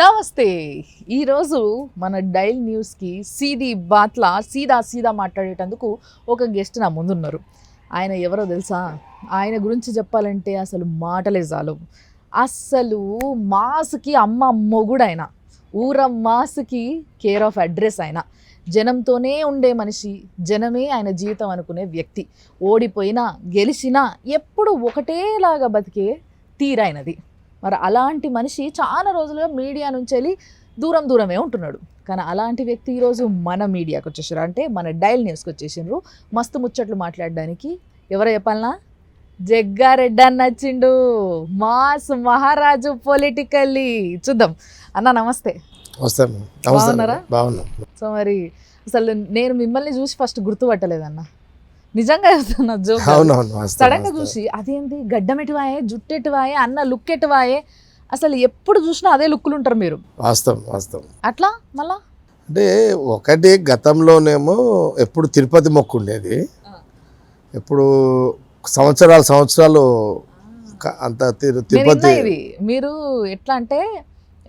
నమస్తే. ఈరోజు మన డైల్ న్యూస్కి సీదీ బాత్లా సీదా మాట్లాడేటందుకు ఒక గెస్ట్ నా ముందున్నారు. ఆయన ఎవరో తెలుసా? ఆయన గురించి చెప్పాలంటే అసలు మాటలే చాలు. అస్సలు మాస్కి అమ్మ మొగుడు ఆయన, ఊర మాస్కి కేర్ ఆఫ్ అడ్రస్ ఆయన, జనంతోనే ఉండే మనిషి, జనమే ఆయన జీవితం అనుకునే వ్యక్తి. ఓడిపోయినా గెలిచినా ఎప్పుడు ఒకటేలాగా బతికే తీరైనది. మరి అలాంటి మనిషి చాలా రోజులుగా మీడియా నుంచి వెళ్ళి దూరమే ఉంటున్నాడు. కానీ అలాంటి వ్యక్తి ఈరోజు మన మీడియాకి వచ్చేసారు, అంటే మన డైల్ న్యూస్కి వచ్చేసిండ్రు. మస్తు ముచ్చట్లు మాట్లాడడానికి. ఎవరో చెప్పాలనా? జగ్గారెడ్డి అన్న వచ్చిండు, మాస్ మహారాజు పొలిటికల్లీ. చూద్దాం. అన్న నమస్తే. బాగున్నారా? సో మరి అసలు నేను మిమ్మల్ని చూసి ఫస్ట్ గుర్తుపట్టలేదన్న, నిజంగా చెప్తున్నా. జోక్ సడన్ గా చూసి అదేంటి గడ్డం ఎటువాయే, జుట్టు ఎటువాయే, అన్న లుక్ ఎటువాయే, అసలు ఎప్పుడు చూసినా అదే లుక్కులు ఉంటారు మీరు. వాస్తవం అట్లా మళ్ళా అంటే ఒకటి గతంలోనేమో ఎప్పుడు తిరుపతి మొక్కు ఉండేది, ఎప్పుడు సంవత్సరాలు అంత తిరుపతి. మీరు ఎట్లా అంటే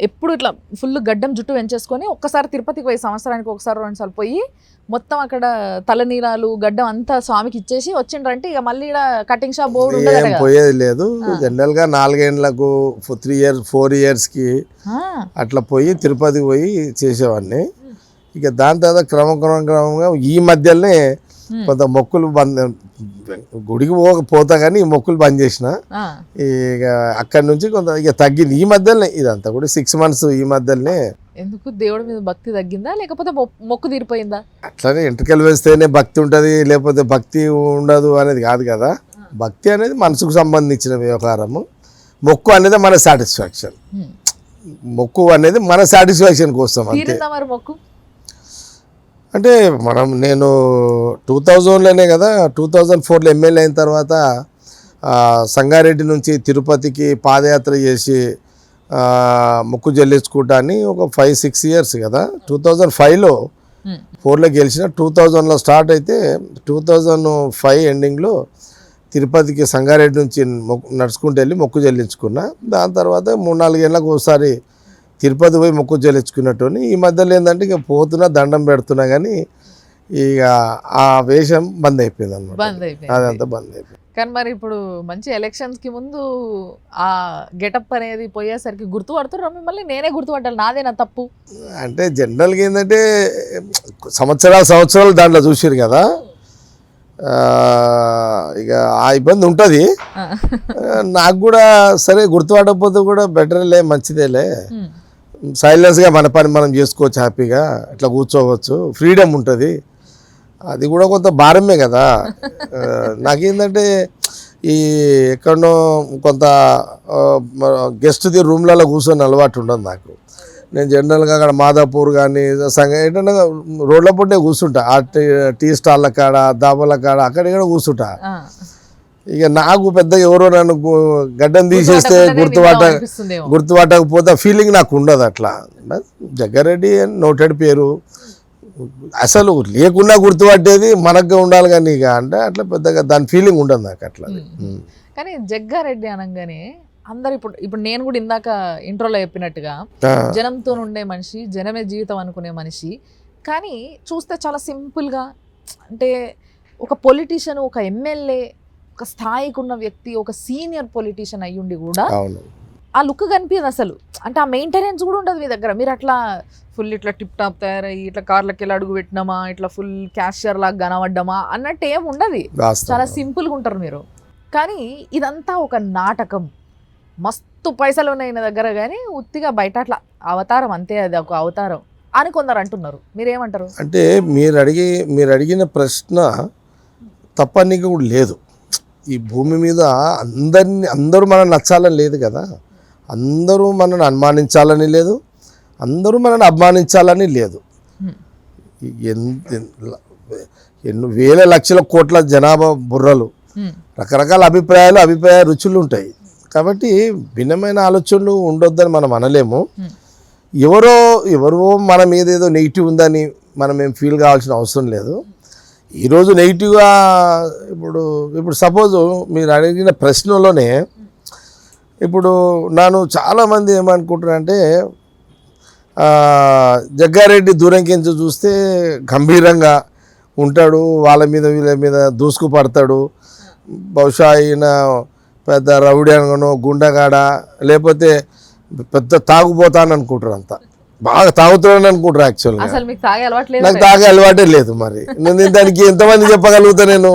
ఎప్పుడు ఇట్లా ఫుల్ గడ్డం జుట్టు వెంచేసుకొని ఒక్కసారి తిరుపతికి పోయి సంవత్సరానికి ఒకసారి 2 సార్లు పోయి మొత్తం అక్కడ తలనీలాలు గడ్డం అంతా స్వామికి ఇచ్చేసి వచ్చిండ్రంటే ఇక మళ్ళీ కటింగ్ షాప్ బోర్డు ఉండదు, పోయేది లేదు. జనరల్ గా 4 ఏళ్ళకు 4 ఇయర్స్కి అట్లా పోయి తిరుపతికి పోయి చేసేవాడిని. ఇక దాని తర్వాత క్రమంగా ఈ మధ్యలోనే కొంత మొక్కులు బంద్, గుడికి పోతా కానీ ఈ మొక్కులు బంద్ చేసిన. ఇక అక్కడి నుంచి కొంత ఇక తగ్గింది ఈ మధ్యలోనే. ఇదంతా కూడా 6 months ఈ మధ్యలోనే. ఎందుకు దేవుడి మీద భక్తి తగ్గిందా లేకపోతే మొక్కు తీరిపోయిందా? అట్లానే ఎంట్రుకలు వేస్తేనే భక్తి ఉంటుంది, లేకపోతే భక్తి ఉండదు అనేది కాదు కదా. భక్తి అనేది మనసుకు సంబంధించిన వ్యవహారము, మొక్కు అనేది మన సాటిస్ఫాక్షన్. మొక్కు అనేది మన సాటిస్ఫాక్షన్ కోసం అంతే. మొక్కు అంటే నేను 2000లోనే కదా, 2004లో ఎమ్మెల్యే అయిన తర్వాత సంగారెడ్డి నుంచి తిరుపతికి పాదయాత్ర చేసి మొక్కు చెల్లించుకుంటాని ఒక 5-6 years కదా. 2005లో 4లో గెలిచిన, 2000లో స్టార్ట్ అయితే 2005 ఎండింగ్లో తిరుపతికి సంగారెడ్డి నుంచి నడుచుకుంటూ వెళ్ళి మొక్కు చెల్లించుకున్నా. దాని తర్వాత 3-4 ఏళ్ళకు ఒకసారి తిరుపతి పోయి మొక్కు చెల్లించుకున్నట్టు. ఈ మధ్యలో ఏంటంటే ఇక పోతున్నా దండం పెడుతున్నా కానీ ఇక ఆ వేషం బంద్ అయిపోయింది అనమాట. అదంతా బంద్ అయిపోయింది. కానీ మరి ఇప్పుడు మంచి ఎలక్షన్స్కి ముందు ఆ గెటప్ అనేది పోయేసరికి గుర్తుపడుతున్నారు మిమ్మల్ని. నేనే గుర్తుపట్టాలి, నాదేనా తప్పు? అంటే జనరల్గా ఏంటంటే సంవత్సరాలు దాంట్లో చూసారు కదా, ఇక ఆ ఇబ్బంది ఉంటుంది. నాకు కూడా సరే గుర్తుపట్టకపోతే కూడా బెటర్లే, మంచిదేలే, సైలెన్స్గా మన పని మనం చేసుకోవచ్చు, హ్యాపీగా ఇట్లా కూర్చోవచ్చు, ఫ్రీడమ్ ఉంటుంది. అది కూడా కొంత భారమే కదా. నాకేంటంటే ఈ ఎక్కడనో కొంత గెస్ట్ది రూమ్లలో కూర్చొని అలవాటు ఉండదు నాకు. నేను జనరల్గా అక్కడ మాదాపూర్ కానీ ఏంటంటే రోడ్ల పొట్టే కూర్చుంటా, ఆ టీ స్టాళ్ళ కాడ, దాబాల కాడ, అక్కడ కూర్చుంటా. ఇక నాకు పెద్ద ఎవరో నన్ను గడ్డం తీసేస్తే గుర్తుపట్టకపోతే ఫీలింగ్ నాకు ఉండదు. అట్లా జగ్గారెడ్డి అని నోటెడ్ పేరు, అసలు లేకున్నా గుర్తుపట్టేది మనకు ఉండాలి కానీ ఇక అంటే అట్లా పెద్దగా దాని ఫీలింగ్ ఉండదు నాకు అట్లా. కానీ జగ్గారెడ్డి అనగానే అందరు ఇప్పుడు నేను కూడా ఇందాక ఇంట్రోలో చెప్పినట్టుగా జనంతో ఉండే మనిషి, జనమే జీవితం అనుకునే మనిషి. కానీ చూస్తే చాలా సింపుల్గా, అంటే ఒక పొలిటీషియన్, ఒక ఎమ్మెల్యే, ఒక స్థాయికి ఉన్న వ్యక్తి, ఒక సీనియర్ పొలిటీషియన్ అయ్యుండి కూడా ఆ లుక్ కనిపించదు అసలు. అంటే ఆ మెయింటెనెన్స్ కూడా ఉండదు మీ దగ్గర. మీరు అట్లా ఫుల్ ఇట్లా టిప్ టాప్ తయారయ్యి ఇట్లా కార్లకి వెళ్ళి అడుగు పెట్టినామా, ఇట్లా ఫుల్ క్యాషియర్ లాగా కనబడ్డామా అన్నట్టు ఏం ఉండదు. చాలా సింపుల్గా ఉంటారు మీరు. కానీ ఇదంతా ఒక నాటకం, మస్తు పైసలు ఉన్నాయి నా దగ్గర, కానీ ఉత్తిగా బయట అట్లా అవతారం అంతే, అది ఒక అవతారం అని కొందరు అంటున్నారు. మీరేమంటారు? అంటే మీరు అడిగిన ప్రశ్న తప్పనికి కూడా లేదు. ఈ భూమి మీద అందరూ మనం నచ్చాలని లేదు కదా, అందరూ మనల్ని అనుమానించాలని లేదు, అందరూ మనల్ని అభిమానించాలని లేదు. ఎన్నో వేల లక్షల కోట్ల జనాభా బుర్రలు, రకరకాల అభిప్రాయ రుచులు ఉంటాయి. కాబట్టి భిన్నమైన ఆలోచనలు ఉండొద్దని మనం అనలేము. ఎవరో మన మీద ఏదో నెగిటివ్ ఉందని మనం ఏం ఫీల్ కావాల్సిన అవసరం లేదు. ఈరోజు నెగిటివ్గా ఇప్పుడు సపోజ్ మీరు అడిగిన ప్రశ్నలోనే ఇప్పుడు చాలామంది ఏమనుకుంటారంటే జగ్గారెడ్డి దూరంకించి చూస్తే గంభీరంగా ఉంటాడు, వాళ్ళ మీద వీళ్ళ మీద దూసుకు పడతాడు. బహుశా ఈయన పెద్ద రౌడీ అనగానో గుండగాడ లేకపోతే పెద్ద తాగుపోతాను అనుకుంటారు, అంతా బాగా తాగుతాడని అనుకుంటారు. యాక్చువల్గా అసలు మీకు తాగే అలవాటు లేదు. నాకు తాగే అలవాటే లేదు. మరి నేను దానికి ఎంతమంది చెప్పగలుగుతా? నేను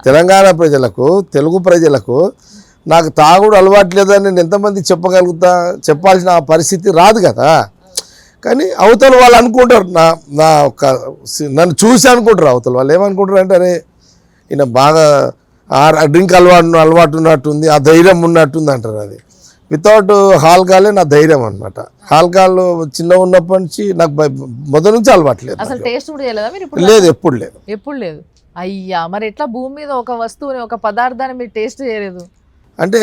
తెలంగాణ ప్రజలకు, తెలుగు ప్రజలకు నాకు తాగుడు అలవాటు లేదని నేను ఎంతమంది చెప్పగలుగుతా? చెప్పాల్సిన ఆ పరిస్థితి రాదు కదా. కానీ అవతల వాళ్ళు అనుకుంటారు, నా ఒక నన్ను చూసి అనుకుంటారు. అవతల వాళ్ళు ఏమనుకుంటారు అంటే, అరే ఈయన బాగా డ్రింక్ అలవాటు ఉన్నట్టుంది, ఆ ధైర్యం ఉన్నట్టుంది అంటారు. అది వితౌట్ ఆల్కహాలే నా ధైర్యం అనమాట. ఆల్కహాల్ చిన్న ఉన్నప్పటి నుంచి నాకు మొదటి నుంచి అలవాట్లేదు. అసలు టేస్ట్ కూడా చేయలేదా మీరు ఇప్పుడు? లేదు, ఎప్పుడు లేదు. ఎప్పుడు లేదు. అయ్యా, మరి ఎట్లా భూమి మీద ఒక వస్తువుని, ఒక పదార్థాన్ని మీరు టేస్ట్ చేయలేదు అంటే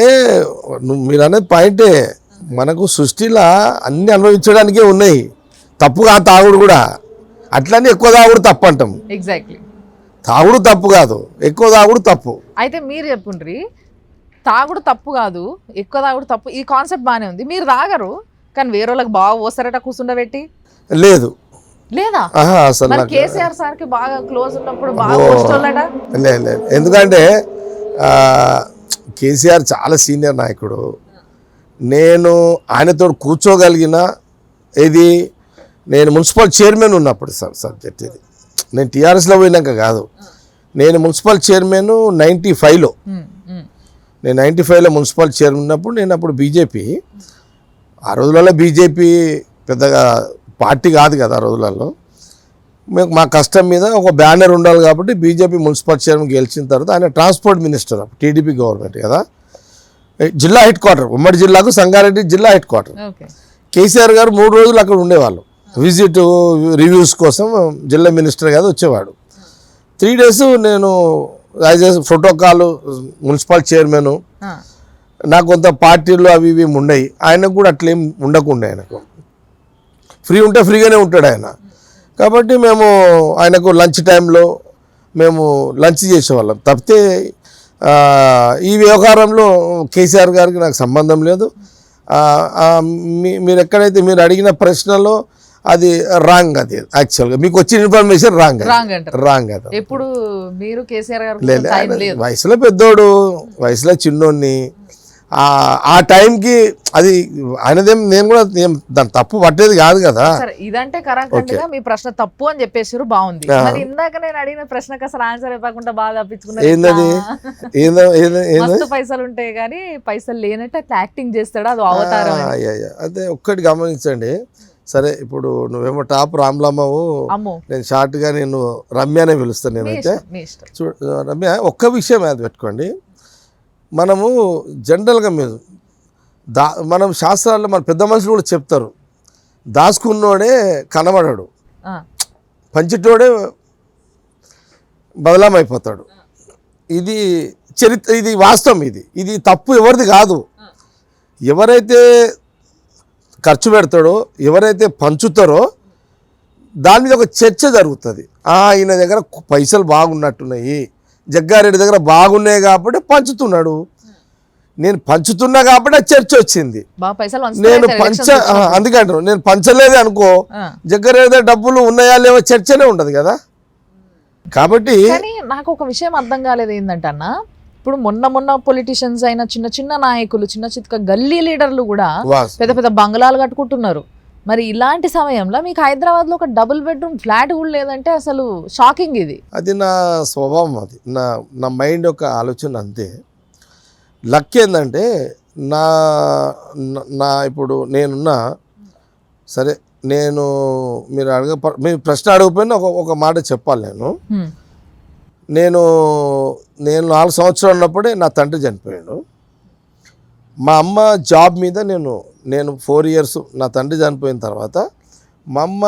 మీరు అనేది పాయింటే. మనకు సృష్టిలో అన్ని అనుభవించడానికే ఉన్నాయి. తప్పుగా తాగుడు కూడా, అట్లనే ఎక్కువ తాగుడు తప్పు అంటాం. ఎగ్జాక్ట్లీ. తాగుడు తప్పు కాదు, ఎక్కువ తాగుడు తప్పు. అయితే మీరు చెప్పుండ్రి, తాగుడు తప్పు కాదు, ఎక్కువ తాగుడు తప్పు. ఈ కాన్సెప్ట్ బాగానే ఉంది. మీరు తాగరు, కానీ వేరే వాళ్ళకి బాగా పోస్తారట కూర్చుండబెట్టి. లేదు లేదా? అసలు మరి కేసీఆర్ సార్ కి బాగా క్లోజ్ ఉన్నప్పుడు బాగా పోస్టోళ్ళట. లేదు, ఎందుకంటే కేసీఆర్ చాలా సీనియర్ నాయకుడు. నేను ఆయనతో కూర్చోగలిగిన ఇది నేను మున్సిపల్ చైర్మన్ ఉన్నప్పుడు సబ్జెక్ట్ ఇది. నేను టీఆర్ఎస్లో పోయినాక కాదు, నేను మున్సిపల్ చైర్మన్ 95లో. నేను 95లో మున్సిపల్ చైర్మన్ ఉన్నప్పుడు, నేను అప్పుడు బీజేపీ, ఆ రోజులలో బీజేపీ పెద్దగా పార్టీ కాదు కదా ఆ రోజులలో. మేము మా కష్టం మీద ఒక బ్యానర్ ఉండాలి కాబట్టి బీజేపీ మున్సిపల్ చైర్మన్ గెలిచిన తర్వాత ఆయన ట్రాన్స్పోర్ట్ మినిస్టర్, టీడీపీ గవర్నమెంట్ కదా, జిల్లా హెడ్ క్వార్టర్, ఉమ్మడి జిల్లాకు సంగారెడ్డి జిల్లా హెడ్ క్వార్టర్. కేసీఆర్ గారు 3 రోజులు అక్కడ ఉండేవాళ్ళు, విజిట్ రివ్యూస్ కోసం. జిల్లా మినిస్టర్ కదా వచ్చేవాడు. 3 days నేను as a protocol municipal chairman, నాకు కొంత పార్టీలు అవి ఇవి ఉన్నాయి. ఆయనకు కూడా అట్లేం ఉండకుండా, ఆయనకు ఫ్రీ ఉంటే ఫ్రీగానే ఉంటాడు ఆయన. కాబట్టి మేము ఆయనకు లంచ్ టైంలో మేము లంచ్ చేసేవాళ్ళం తప్పితే ఈ వ్యవహారంలో కేసీఆర్ గారికి నాకు సంబంధం లేదు. మీరు ఎక్కడైతే మీరు అడిగిన ప్రశ్నలో అది రాంగ్. అది యాక్చువల్గా మీకు వచ్చిన ఇన్ఫర్మేషన్ రాంగ్ అది. ఎప్పుడు మీరు కేసీఆర్ గారు వయసులో పెద్దోడు, వయసులో చిన్నోడిని, ఆ టైంకి అది ఆయనదేం, నేను కూడా దాని తప్పు పట్టేది కాదు కదా. ఇదంటే కరెక్ట్గా మీ ప్రశ్న తప్పు అని చెప్పేసారు, బాగుంది. మరి ఇందాక నేను అడిగిన ప్రశ్నకు అసలు ఆన్సర్ ఇవ్వకుండా బాగా తప్పించుకున్నారు. మస్తు పైసలు ఉంటాయి కానీ పైసలు లేనట్టు అట్లా యాక్టింగ్ చేస్తాడు, అది అవతారం. అదే ఒక్కటి గమనించండి. సరే, ఇప్పుడు నువ్వేమో టాప్ రామ్లమ్మవు, నేను షార్ట్ గా నేను రమ్య అనే పిలుస్తాను. నేనైతే రమ్య, ఒక్క విషయం అది పెట్టుకోండి. మనము జనరల్గా మనం శాస్త్రాల్లో మన పెద్ద మనుషులు కూడా చెప్తారు, దాచుకున్నోడే కనబడాడు, పంచిటోడే బదలామైపోతాడు. ఇది చరిత్ర, ఇది వాస్తవం. ఇది తప్పు ఎవరిది కాదు. ఎవరైతే ఖర్చు పెడతాడో, ఎవరైతే పంచుతారో దాని మీద ఒక చర్చ జరుగుతుంది. ఈయన దగ్గర పైసలు బాగున్నట్టున్నాయి, జగ్గారెడ్డి దగ్గర బాగున్నాయి కాబట్టి పంచుతున్నాడు, నేను పంచుతున్నా కాబట్టి చర్చ వచ్చింది. నేను అందుకంటాను, నేను పంచలేదే అనుకో, జగ్గారెడ్డి దగ్గర డబ్బులు ఉన్నాయా లేవో చర్చనే ఉండదు కదా. కాబట్టి నాకు ఒక విషయం అర్థం కాలేదు ఏంటంటే అన్న, ఇప్పుడు మొన్న పొలిటీషియన్స్ అయిన చిన్న చిన్న నాయకులు, చిన్న చిత్క గల్లీ లీడర్లు కూడా పెద్ద పెద్ద బంగ్లాలు కట్టుకుంటున్నారు. మరి ఇలాంటి సమయంలో మీకు హైదరాబాద్లో ఒక డబుల్ బెడ్రూమ్ ఫ్లాట్ కూడా లేదంటే అసలు షాకింగ్. అది నా స్వభావం, అది నా మైండ్ యొక్క ఆలోచన అంతే. లక్ ఏంటంటే నా ఇప్పుడు నేనున్నా సరే, మీరు ప్రశ్న అడగకపోయినా ఒక మాట చెప్పాలి. నేను 4 సంవత్సరాలు ఉన్నప్పుడే నా తండ్రి చనిపోయాడు. మా అమ్మ జాబ్ మీద నేను 4 years, నా తండ్రి చనిపోయిన తర్వాత మా అమ్మ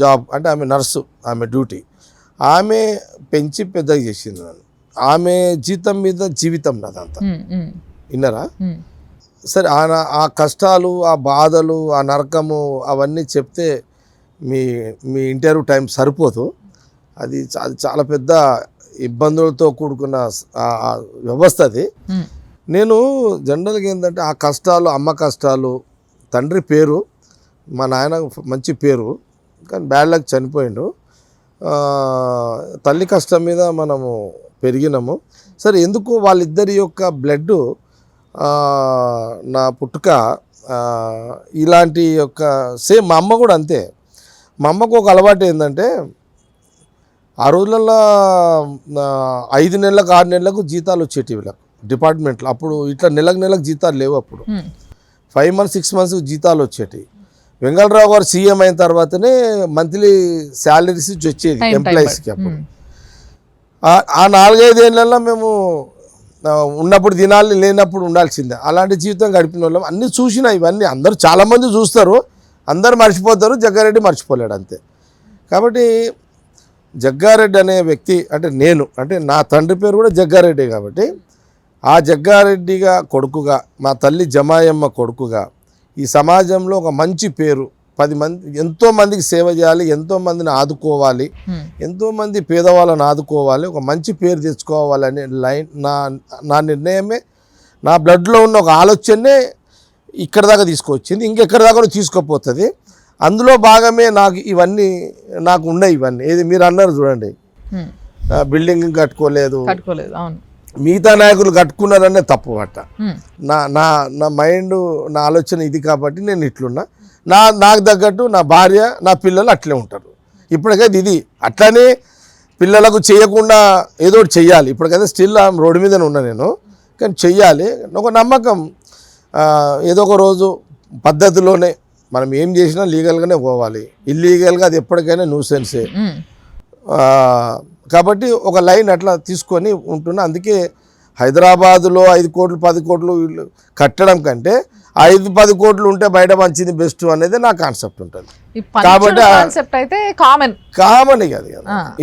జాబ్ అంటే ఆమె నర్సు, ఆమె డ్యూటీ, ఆమె పెంచి పెద్దగా చేసింది నన్ను. ఆమె జీతం మీద జీవితం నాదంతా. విన్నారా? సరే, ఆ కష్టాలు, ఆ బాధలు, ఆ నరకము అవన్నీ చెప్తే మీ ఇంటర్వ్యూ టైం సరిపోదు. అది చాలా పెద్ద ఇబ్బందులతో కూడుకున్న వ్యవస్థ అది. నేను జనరల్గా ఏంటంటే ఆ కష్టాలు, అమ్మ కష్టాలు, తండ్రి పేరు మా నాయన మంచి పేరు, కానీ బ్యాడ్ లక్ చనిపోయిండు. తల్లి కష్టం మీద మనము పెరిగినాము. సరే, ఎందుకు వాళ్ళిద్దరి యొక్క బ్లడ్ నా పుట్టుక ఇలాంటి యొక్క సేమ్ మా అమ్మ కూడా అంతే. మా అమ్మకు ఒక అలవాటు ఏంటంటే, ఆ రోజులలో 5 నెలలకు 6 నెలలకు జీతాలు వచ్చేటి వీళ్ళకు డిపార్ట్మెంట్లో. అప్పుడు ఇట్లా నెలకు జీతాలు లేవు. అప్పుడు 5 months 6 months జీతాలు వచ్చేటి. వెంగళరావు గారు సీఎం అయిన తర్వాతనే మంత్లీ శాలరీస్ వచ్చేది ఎంప్లాయీస్కి. అప్పుడు ఆ 4-5 ఏళ్ళల్లో మేము ఉన్నప్పుడు దినాలు లేనప్పుడు ఉండాల్సిందే. అలాంటి జీవితం గడిపిన వాళ్ళం. అన్నీ చూసినా ఇవన్నీ అందరూ చాలామంది చూస్తారు, అందరూ మర్చిపోతారు, జగ్గారెడ్డి మర్చిపోలేడు అంతే. కాబట్టి జగ్గారెడ్డి అనే వ్యక్తి అంటే నా తండ్రి పేరు కూడా జగ్గారెడ్డి. కాబట్టి ఆ జగ్గారెడ్డిగా కొడుకుగా, మా తల్లి జమాయమ్మ కొడుకుగా ఈ సమాజంలో ఒక మంచి పేరు, 10 మంది ఎంతోమందికి సేవ చేయాలి, ఎంతోమందిని ఆదుకోవాలి, ఎంతోమంది పేదవాళ్ళని ఆదుకోవాలి, ఒక మంచి పేరు తెచ్చుకోవాలనే లైన్ నా నిర్ణయమే, నా బ్లడ్లో ఉన్న ఒక ఆలోచనే ఇక్కడ దాకా తీసుకొచ్చింది. ఇంకెక్కడి దాకా తీసుకుపోతుంది. అందులో భాగమే ఇవన్నీ నాకు ఉన్నాయి. ఇవన్నీ ఏది మీరు అన్నారు చూడండి, బిల్డింగ్ కట్టుకోలేదు, అవును, మిగతా నాయకులు కట్టుకున్నారనే తప్పు పట్ట. నా మైండ్, నా ఆలోచన ఇది కాబట్టి నేను ఇట్లున్నా. నాకు తగ్గట్టు నా భార్య, నా పిల్లలు అట్లే ఉంటారు. ఇప్పటికైతే ఇది అట్లనే పిల్లలకు చేయకుండా ఏదో ఒకటి చెయ్యాలి. ఇప్పటికైతే స్టిల్ రోడ్డు మీదనే ఉన్నా నేను, కానీ చెయ్యాలి ఒక నమ్మకం. ఏదో ఒక రోజు పద్ధతిలోనే మనం ఏం చేసినా లీగల్గానే పోవాలి. ఇల్లీగల్గా అది ఎప్పటికైనా న్యూసెన్సే. కాబట్టి ఒక లైన్ అట్లా తీసుకొని ఉంటున్నా. అందుకే హైదరాబాదులో 5 కోట్లు 10 కోట్లు కట్టడం కంటే 5-10 కోట్లు ఉంటే బయట మంచిది బెస్ట్ అనేది నా కాన్సెప్ట్ ఉంటుంది. కాబట్టి కామన్ ఇక అది.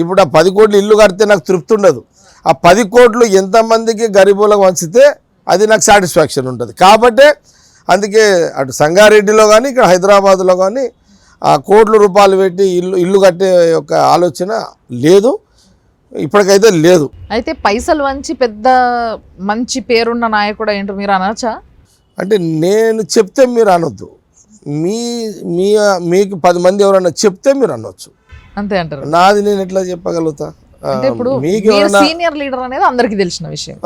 ఇప్పుడు ఆ 10 కోట్లు ఇల్లు కడితే నాకు తృప్తి ఉండదు. ఆ 10 కోట్లు ఎంతమందికి గరీబులకు వంచితే అది నాకు సాటిస్ఫాక్షన్ ఉంటుంది. కాబట్టి అందుకే అటు సంగారెడ్డిలో కానీ ఇక్కడ హైదరాబాద్లో కానీ ఆ కోట్ల రూపాయలు పెట్టి ఇల్లు కట్టే యొక్క ఆలోచన లేదు, ఇప్పటికైతే లేదు. అయితే పైసలు వంచి పెద్ద మంచి పేరున్న నాయకుడు ఏంటో మీరు అనొచ్చా? అంటే నేను చెప్తే మీరు అనొద్దు, మీకు 10 మంది ఎవరన్నా చెప్తే మీరు అనొచ్చు, అంతే అంటారు. నాది నేను ఎట్లా చెప్పగలుగుతా? ఇప్పుడు సీనియర్ లీడర్ అనేది అందరికి తెలిసిన విషయం,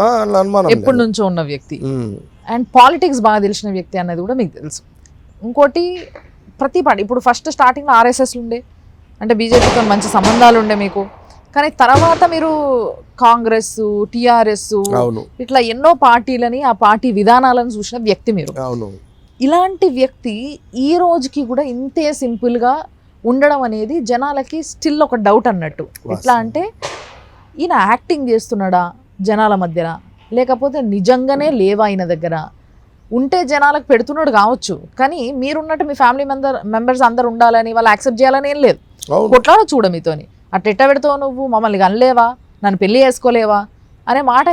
ఎప్పటి నుంచో ఉన్న వ్యక్తి, అండ్ పాలిటిక్స్ బాగా తెలిసిన వ్యక్తి అనేది కూడా మీకు తెలుసు. ఇంకోటి ప్రతి పార్టీ, ఇప్పుడు ఫస్ట్ స్టార్టింగ్లో ఆర్ఎస్ఎస్ ఉండే, అంటే బీజేపీతో మంచి సంబంధాలు ఉండే మీకు, కానీ తర్వాత మీరు కాంగ్రెస్, టిఆర్ఎస్ ఇట్లా ఎన్నో పార్టీలని, ఆ పార్టీ విధానాలను చూసిన వ్యక్తి మీరు. ఇలాంటి వ్యక్తి ఈ రోజుకి కూడా ఇంతే సింపుల్గా ఉండడం అనేది జనాలకి స్టిల్ ఒక డౌట్ అన్నట్టు. ఎట్లా అంటే ఈయన యాక్టింగ్ చేస్తున్నాడా జనాల మధ్యన, లేకపోతే నిజంగానే లేవా ఆయన దగ్గర ఉంటే జనాలకు పెడుతున్నాడు కావచ్చు, కానీ మీరున్నట్టు మీ ఫ్యామిలీ మెంబర్స్ అందరు ఉండాలని, వాళ్ళు యాక్సెప్ట్ చేయాలని ఏం లేదు. కొట్లాడ చూడ మీతోని అట్లా పెడతావు, నువ్వు మమ్మల్ని కనలేవా, నన్ను పెళ్లి చేసుకోలేవా అనే మాట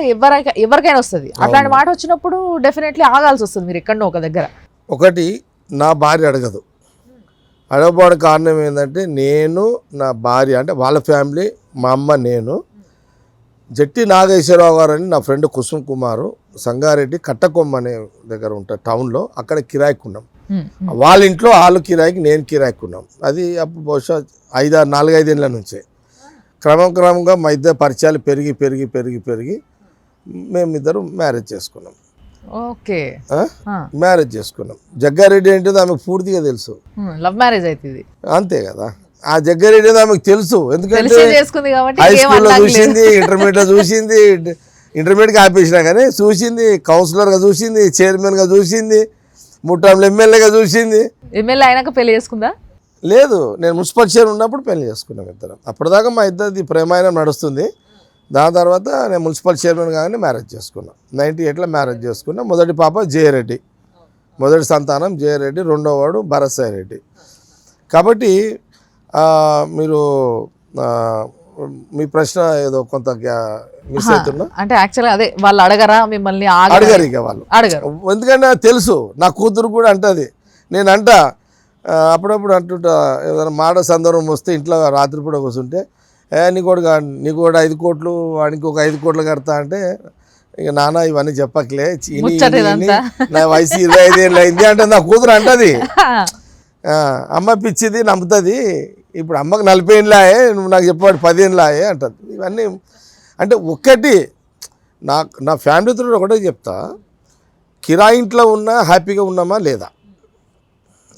ఎవరికైనా వస్తుంది. అట్లాంటి మాట వచ్చినప్పుడు డెఫినెట్లీ ఆగాల్సి వస్తుంది మీరు ఎక్కడో ఒక దగ్గర. ఒకటి, నా భార్య అడగబోవడానికి కారణం ఏంటంటే, నేను నా భార్య అంటే వాళ్ళ ఫ్యామిలీ, మా అమ్మ, నేను జట్టి నాగేశ్వరరావు గారు అని నా ఫ్రెండ్ కుసుమ్ కుమారు సంగారెడ్డి కట్టకొమ్మ అనే దగ్గర ఉంటారు టౌన్లో, అక్కడ కిరాయికి ఉన్నాం. వాళ్ళ ఇంట్లో వాళ్ళు కిరాయికి, నేను కిరాయికి ఉన్నాం. అది అప్పుడు బహుశా 4-5 ఏళ్ళ నుంచే క్రమంగా మా ఇద్దరు పరిచయాలు పెరిగి మేమిద్దరు మ్యారేజ్ చేసుకున్నాం. ఓకే, మ్యారేజ్ చేసుకున్నాం. జగ్గారెడ్డి ఏంటో ఆమెకు పూర్తిగా తెలుసు. లవ్ మ్యారేజ్ అవుతుంది అంతే కదా. ఆ జగ్గారెడ్డి ఆమెకు తెలుసు, ఎందుకంటే హై స్కూల్లో చూసింది, ఇంటర్మీడియట్లో చూసింది, ఇంటర్మీడియట్కి ఆపేసినా కానీ చూసింది, కౌన్సిలర్గా చూసింది, చైర్మన్గా చూసింది, 3 టర్మ్లు ఎమ్మెల్యేగా చూసింది. ఎమ్మెల్యే అయినాక పెళ్లి చేసుకుందా? లేదు, నేను మున్సిపల్ చైర్ ఉన్నప్పుడు పెళ్లి చేసుకున్నాం ఇద్దరం. అప్పటిదాకా మా ఇద్దరిది ప్రేమాయణం నడుస్తుంది. దాని తర్వాత నేను మున్సిపల్ చైర్మన్ కాగానే మ్యారేజ్ చేసుకున్నాం. 98లో మ్యారేజ్ చేసుకున్నాం. మొదటి పాప జయరెడ్డి, మొదటి సంతానం జయరెడ్డి, రెండో వాడు భరత్సాయి రెడ్డి. కాబట్టి మీరు మీ ప్రశ్న ఏదో కొంత మిస్ అవుతున్నా. అంటే యాక్చువల్గా అదే, వాళ్ళు అడగరా మిమ్మల్ని? అడగరు, ఇక వాళ్ళు అడగరు. ఎందుకంటే తెలుసు, నా కూతురు కూడా అంటది. నేను అప్పుడప్పుడు అంటుంటా, ఏదైనా మాట సందర్భం వస్తే ఇంట్లో రాత్రిపూట కూర్చుంటే, నీకు కూడా 5 కోట్లు, వాడికి ఒక 5 కోట్లు కడతా అంటే, ఇక నాన్న ఇవన్నీ చెప్పకలే, నా వయసు 25 ఏళ్ళు అయింది అంటే నా కూతురు అంటది. అమ్మ పిచ్చిది నమ్ముతుంది, ఇప్పుడు అమ్మకు 40 ఏళ్ళాయే, నువ్వు నాకు చెప్పాడు 10 ఏళ్ళాయే అంటుంది. ఇవన్నీ అంటే ఒకటి నా ఫ్యామిలీతో ఒకటే చెప్తా, కిరాయి ఇంట్లో ఉన్నా హ్యాపీగా ఉన్నామా లేదా.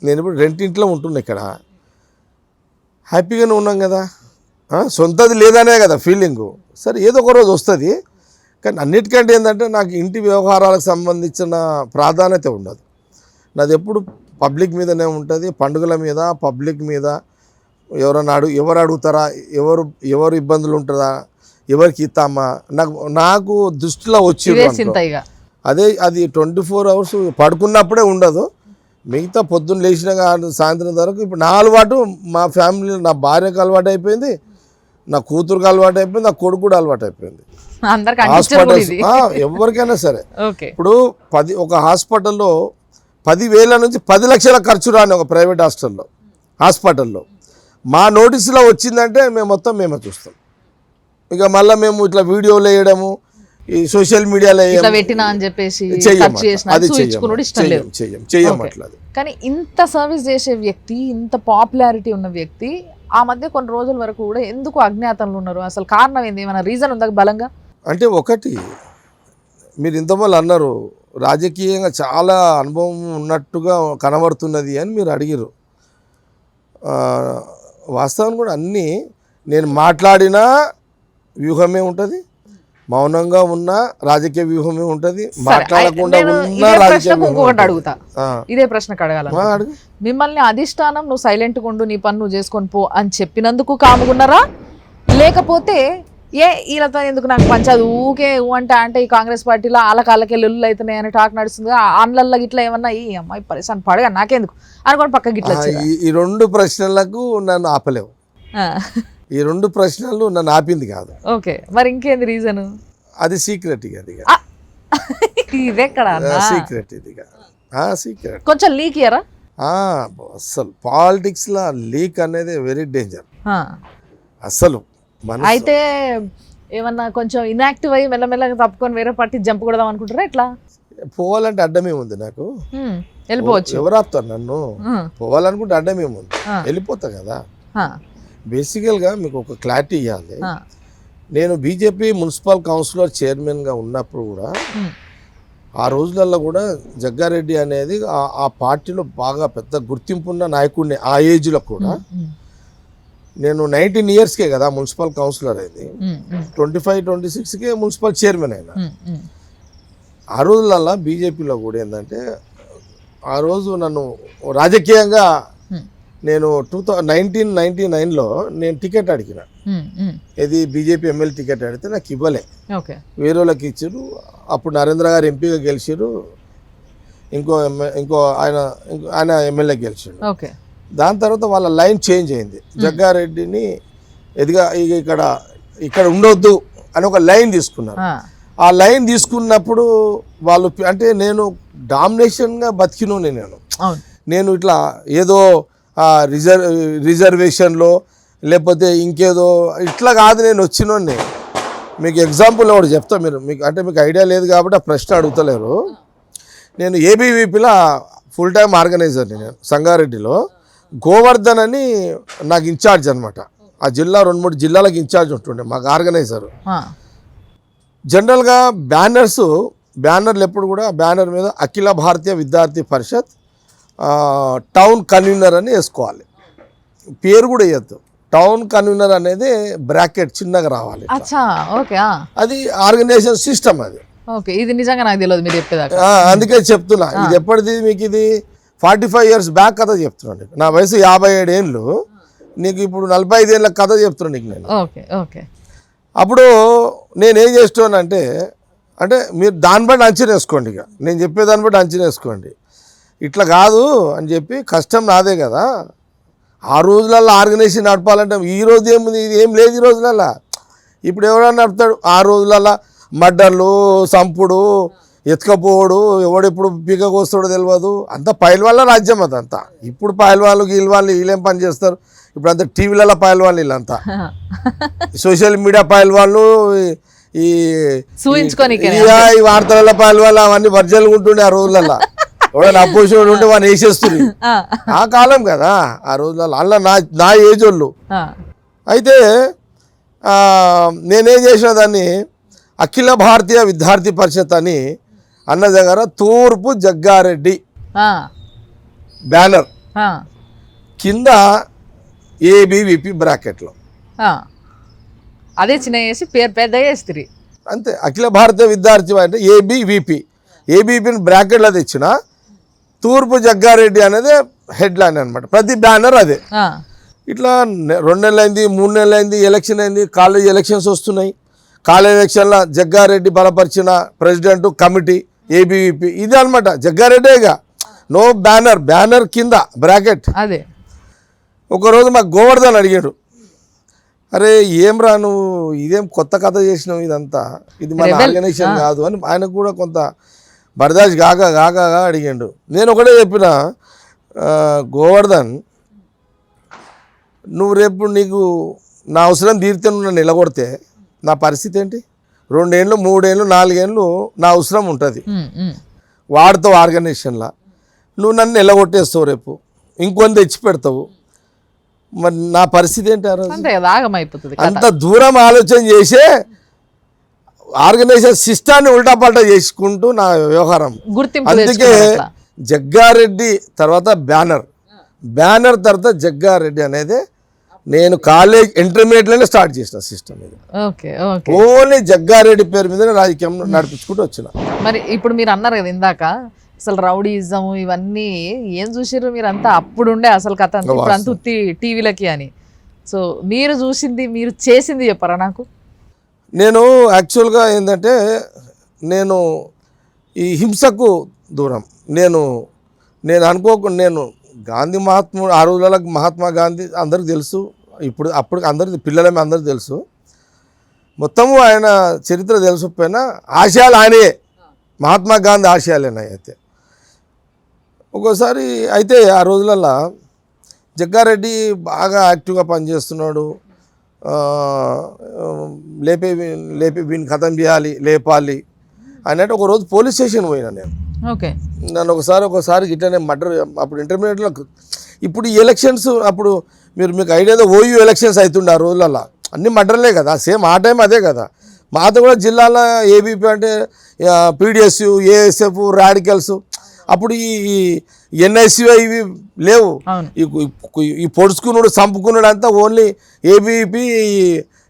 నేను ఇప్పుడు రెంటింట్లో ఉంటున్నా, ఇక్కడ హ్యాపీగానే ఉన్నాం కదా, సొంతది లేదనే కదా ఫీలింగు. సరే ఏదో ఒక రోజు వస్తుంది, కానీ అన్నిటికంటే ఏంటంటే నాకు ఇంటి వ్యవహారాలకు సంబంధించిన ప్రాధాన్యత ఉండదు. నాది ఎప్పుడు పబ్లిక్ మీదనే ఉంటుంది, పండుగల మీద, పబ్లిక్ మీద. ఎవరు అడుగుతారా, ఎవరు ఇబ్బందులు ఉంటుందా, ఎవరికి ఇస్తామా, నాకు దృష్టిలో వచ్చి అదే అది 24 hours పడుకున్నప్పుడే ఉండదు. మిగతా పొద్దున్న లేచిన సాయంత్రం వరకు ఇప్పుడు నా అలవాటు, మా ఫ్యామిలీ, నా భార్యకు అలవాటు అయిపోయింది, నా కూతురుకు అలవాటు అయిపోయింది, నా కొడుకు కూడా అలవాటు అయిపోయింది. హాస్పిటల్స్ ఎవరికైనా సరే ఇప్పుడు ఒక హాస్పిటల్లో 10,000 నుంచి 10 లక్షల ఖర్చు రాని ఒక ప్రైవేట్ హాస్పిటల్లో మా నోటీసులో వచ్చిందంటే మేమే చూస్తాం. ఇక మళ్ళీ మేము ఇట్లా వీడియోలు వేయడము, ఈ సోషల్ మీడియాలో చేయమట్లేదు. కానీ ఇంత సర్వీస్ చేసే వ్యక్తి, ఇంత పాపులారిటీ ఉన్న వ్యక్తి ఆ మధ్య కొన్ని రోజుల వరకు కూడా ఎందుకు అజ్ఞాతంలో ఉన్నారు? అసలు కారణం ఏంది? ఏమైనా రీజన్ ఉందా బలంగా? అంటే ఒకటి, మీరు ఇంతమంది అన్నారు రాజకీయంగా చాలా అనుభవం ఉన్నట్టుగా కనబడుతున్నది అని మీరు అడిగారు. వాస్తవం కూడా అన్నీ నేను మాట్లాడినా వ్యూహమే ఉంటుంది, మౌనంగా ఉన్న రాజకీయ వ్యూహమే ఉంటుంది, మాట్లాడకుండా ఉన్న రాజకీయ. అడుగుతా, ఇదే ప్రశ్న అడగాల. మిమ్మల్ని అధిష్టానం నువ్వు సైలెంట్గా ఉండు, నీ పని నువ్వు చేసుకొని పో అని చెప్పినందుకు కాముకున్నారా, లేకపోతే వీళ్ళతో ఎందుకు నాకు పంచాదు ఊకే అంటే ఈ కాంగ్రెస్ పార్టీలో వాళ్ళకి లొల్లు అవుతున్నాయి అని టాక్ నడుస్తుంది, ఆన్లల్లో గిట్లా ఏమన్నా ఈ అమ్మాయి పరిస్థితి పడగా నాకెందుకు అనుకోండి పక్క గిట్లా. ఈ 2 ప్రశ్నలకు నన్ను ఆపలేవు, ఈ 2 ప్రశ్నలు నన్ను ఆపింది కాదు. ఓకే, మరి ఇంకేంది రీజన్? అది సీక్రెట్. ఇదెక్కడ సీక్రెట్? సీక్రెట్ కొంచెం లీక్ ఇయరా? అసలు పాలిటిక్స్లో లీక్ అనేది వెరీ డేంజర్ అసలు. అయితే ఏమన్నా కొంచెం ఇన్యాక్టివ్ అయ్యి మెల్లమెల్లగా తప్పుకొని వేరే పార్టీ జంప్ కొడదాం అనుకుంటారా? ఎట్లా పోవాలంటే అడ్డమేముంది నాకు, వెళ్ళిపోవచ్చు. ఎవరు ఆపుతారు నన్ను? పోవాలనుకుంటే అడ్డమేముంది, వెళ్ళిపోతా కదా. బేసికల్గా మీకు ఒక క్లారిటీ ఇవ్వాలి. నేను బీజేపీ మున్సిపల్ కౌన్సిలర్ చైర్మన్గా ఉన్నప్పుడు కూడా ఆ రోజులలో కూడా జగ్గారెడ్డి అనేది ఆ పార్టీలో బాగా పెద్ద గుర్తింపున్న నాయకుడిని. ఆ ఏజ్లో కూడా నేను 19 yearsకే కదా మున్సిపల్ కౌన్సిలర్ అయింది, 25-26కే మున్సిపల్ చైర్మన్ అయినా. ఆ రోజులలో బీజేపీలో కూడా ఏంటంటే ఆ రోజు నన్ను రాజకీయంగా నేను 1999లో నేను టికెట్ అడిగిన, ఇది బీజేపీ ఎమ్మెల్యే టికెట్ అడిగితే నాకు ఇవ్వలే, వేరే వాళ్ళకి ఇచ్చారు. అప్పుడు నరేంద్ర గారు ఎంపీగా గెలిచారు, ఇంకో ఆయన ఎమ్మెల్యే గెలిచాడు. దాని తర్వాత వాళ్ళ లైన్ చేంజ్ అయింది, జగ్గారెడ్డిని ఇక్కడ ఉండొద్దు అని ఒక లైన్ తీసుకున్నారు. ఆ లైన్ తీసుకున్నప్పుడు వాళ్ళు అంటే నేను డామినేషన్గా బతికినోని, నేను ఇట్లా ఏదో రిజర్వేషన్లో లేకపోతే ఇంకేదో ఇట్లా కాదు నేను వచ్చినోని. మీకు ఎగ్జాంపుల్ ఒకటి చెప్తా, మీకు ఐడియా లేదు కాబట్టి ఆ ప్రశ్న అడుగుతలేరు. నేను ఏబీవీపీలో ఫుల్ టైం ఆర్గనైజర్ని, నేను సంగారెడ్డిలో. గోవర్ధన్ అని నాకు ఇన్ఛార్జ్ అనమాట, ఆ జిల్లా 2-3 జిల్లాలకు ఇన్ఛార్జ్ ఉంటుండే మాకు ఆర్గనైజర్. జనరల్గా బ్యానర్లు ఎప్పుడు కూడా బ్యానర్ మీద అఖిల భారతీయ విద్యార్థి పరిషత్ టౌన్ కన్వీనర్ అని వేసుకోవాలి, పేరు కూడా వేయద్దు. టౌన్ కన్వీనర్ అనేది బ్రాకెట్ చిన్నగా రావాలి, అది ఆర్గనైజేషన్ సిస్టమ్ అది. ఇది నిజంగా నాకు తెలియదు మీరు చెప్పేదాకా, అందుకే చెప్తున్నా. ఇది ఎప్పటిది మీకు, ఇది 45 years బ్యాక్ కథ చెప్తున్నాను. నా వయసు 57 ఏళ్ళు, నీకు ఇప్పుడు 45 ఏళ్ళ కథ చెప్తున్నాను నీకు నేను. అప్పుడు నేనేం చేస్తున్నానంటే, అంటే మీరు దాన్ని బట్టి అంచనా వేసుకోండి, ఇక నేను చెప్పేదాన్ని బట్టి అంచనా వేసుకోండి. ఇట్లా కాదు అని చెప్పి, కష్టం నాదే కదా. ఆ రోజులలో ఆర్గనైజేషన్ నడపాలంటే ఈ రోజు ఏముంది, ఇది ఏం లేదు ఈ రోజులలో. ఇప్పుడు ఎవరైనా నడుపుతాడు? ఆ రోజులలో మర్డర్లు, సంపుడు, ఎత్తుకపోవడు, ఎవడెప్పుడు పీక కోస్తాడో తెలియదు. అంతా పైల్వాళ్ళ రాజ్యం అదంతా. ఇప్పుడు పైల్వాళ్ళు వీళ్ళేం పని చేస్తారు? ఇప్పుడు అంతా టీవీలలో పైల్వాళ్ళు, వీళ్ళంతా సోషల్ మీడియా పైల్వాళ్ళు, ఈ వార్తలలో పైల్వాళ్ళు, అవన్నీ వర్జలుగా ఉంటుండే ఆ రోజులలో. ఎవడైనా అపోజిషన్ ఉంటే వాడిని వేసేస్తుంది. ఆ, ఆ కాలం కదా ఆ రోజులలో, అలా నా ఏజ్ వాళ్ళు. ఆ, అయితే నేనేం చేసిన దాన్ని అఖిల భారతీయ విద్యార్థి పరిషత్ అని అన్న దగ్గర తూర్పు జగ్గారెడ్డి ఆ, బ్యానర్ ఆ, కింద ఏబీవీపీ బ్రాకెట్లో, ఆ. అదే చిన్న వేసి పేరు పెద్దగా వేస్తుంది. అంతే. అఖిల భారతీయ విద్యార్థి అంటే ఏబీవీపీని బ్రాకెట్లో తెచ్చిన తూర్పు జగ్గారెడ్డి అనేది హెడ్లైన్ అనమాట. ప్రతి బ్యానర్ అదే. ఇట్లా 2 నెలలు అయింది, 3 నెలలు అయింది, ఎలక్షన్ అయింది, కాలేజ్ ఎలక్షన్స్ వస్తున్నాయి. కాలేజ్ ఎలక్షన్లో జగ్గారెడ్డి బలపరిచిన ప్రెసిడెంట్ కమిటీ ఏబీవీపీ ఇది అనమాట. జగ్గారెడ్డేగా, నో బ్యానర్ కింద బ్రాకెట్. అదే ఒకరోజు మాకు గోవర్ధన్ అడిగాడు, అరే ఏం రా నువ్వు ఇదేం కొత్త కథ చేసినావు, ఇదంతా ఇది మన ఆర్గనైజేషన్ కాదు అని ఆయనకు కూడా కొంత బర్దాష్ కాగా అడిగాడు. నేను ఒకటే చెప్పిన, గోవర్ధన్ నువ్వు రేపు నీకు నా అవసరం తీరితే నువ్వు నన్ను నిలగొడితే నా పరిస్థితి ఏంటి? 2 ఏళ్ళు 3 ఏళ్ళు 4 ఏళ్ళు నా అవసరం ఉంటుంది వాడుతావు ఆర్గనైజేషన్లో. నువ్వు నన్ను నిలగొట్టేస్తావు, రేపు ఇంకొని తెచ్చి పెడతావు, మరి నా పరిస్థితి ఏంటి? ఆ రోజు అంత దూరం ఆలోచన చేసే ఆర్గనైజేషన్ సిస్టాన్ని ఉల్టాపల్టా చేసుకుంటూ నా వ్యవహారం. అందుకే జగ్గారెడ్డి తర్వాత బ్యానర్ తర్వాత జగ్గారెడ్డి అనేది నేను కాలేజ్ ఇంటర్మీడియట్లోనే స్టార్ట్ చేసిన సిస్టమ్ ఇది. ఓన్లీ జగ్గారెడ్డి పేరు మీదనే రాజకీయం నడిపించుకుంటూ వచ్చిన. మరి ఇప్పుడు మీరు అన్నారు కదా ఇందాక, అసలు రౌడీజం ఇవన్నీ ఏం చూసారు మీరు అంతా? అప్పుడు ఉండే అసలు కథ అంతా, ఇప్పుడు అంత ఉత్తి టీవీలకి అని. సో మీరు చూసింది, మీరు చేసింది చెప్పారా నాకు? నేను యాక్చువల్గా ఏంటంటే, నేను ఈ హింసకు దూరం. నేను అనుకోకుండా నేను గాంధీ మహాత్ముడు, ఆ రోజులలో మహాత్మా గాంధీ అందరికి తెలుసు, అప్పుడు అందరికి పిల్లలమే అందరికి తెలుసు, మొత్తము ఆయన చరిత్ర తెలుసుకుపోయినా ఆశయాలు ఆయనే, మహాత్మా గాంధీ ఆశయాలేనా. అయితే ఒక్కోసారి అయితే ఆ రోజులలో జగ్గారెడ్డి బాగా యాక్టివ్గా పనిచేస్తున్నాడు, లేపి వీని ఖతం చేయాలి, లేపాలి అన్నట్టు ఒకరోజు పోలీస్ స్టేషన్ పోయినా నేను. నన్ను ఒకసారి ఇట్లనే మర్డర్, అప్పుడు ఇంటర్మీడియట్లో, ఇప్పుడు ఈ ఎలక్షన్స్ అప్పుడు మీకు ఐడియా ఓయూ ఎలక్షన్స్ అవుతుండే ఆ రోజులలో, అన్ని మర్డర్లే కదా, సేమ్ ఆ టైం అదే కదా. మాతో కూడా జిల్లాలో ఏబీపీ అంటే పీడిఎస్యు, ఏఎస్ఎఫ్, రాడికల్స్, అప్పుడు ఈ ఎన్ఐసిఓ ఇవి లేవు. ఈ పొడుచుకున్నాడు చంపుకున్నాడు అంతా ఓన్లీ ఏబీపీ,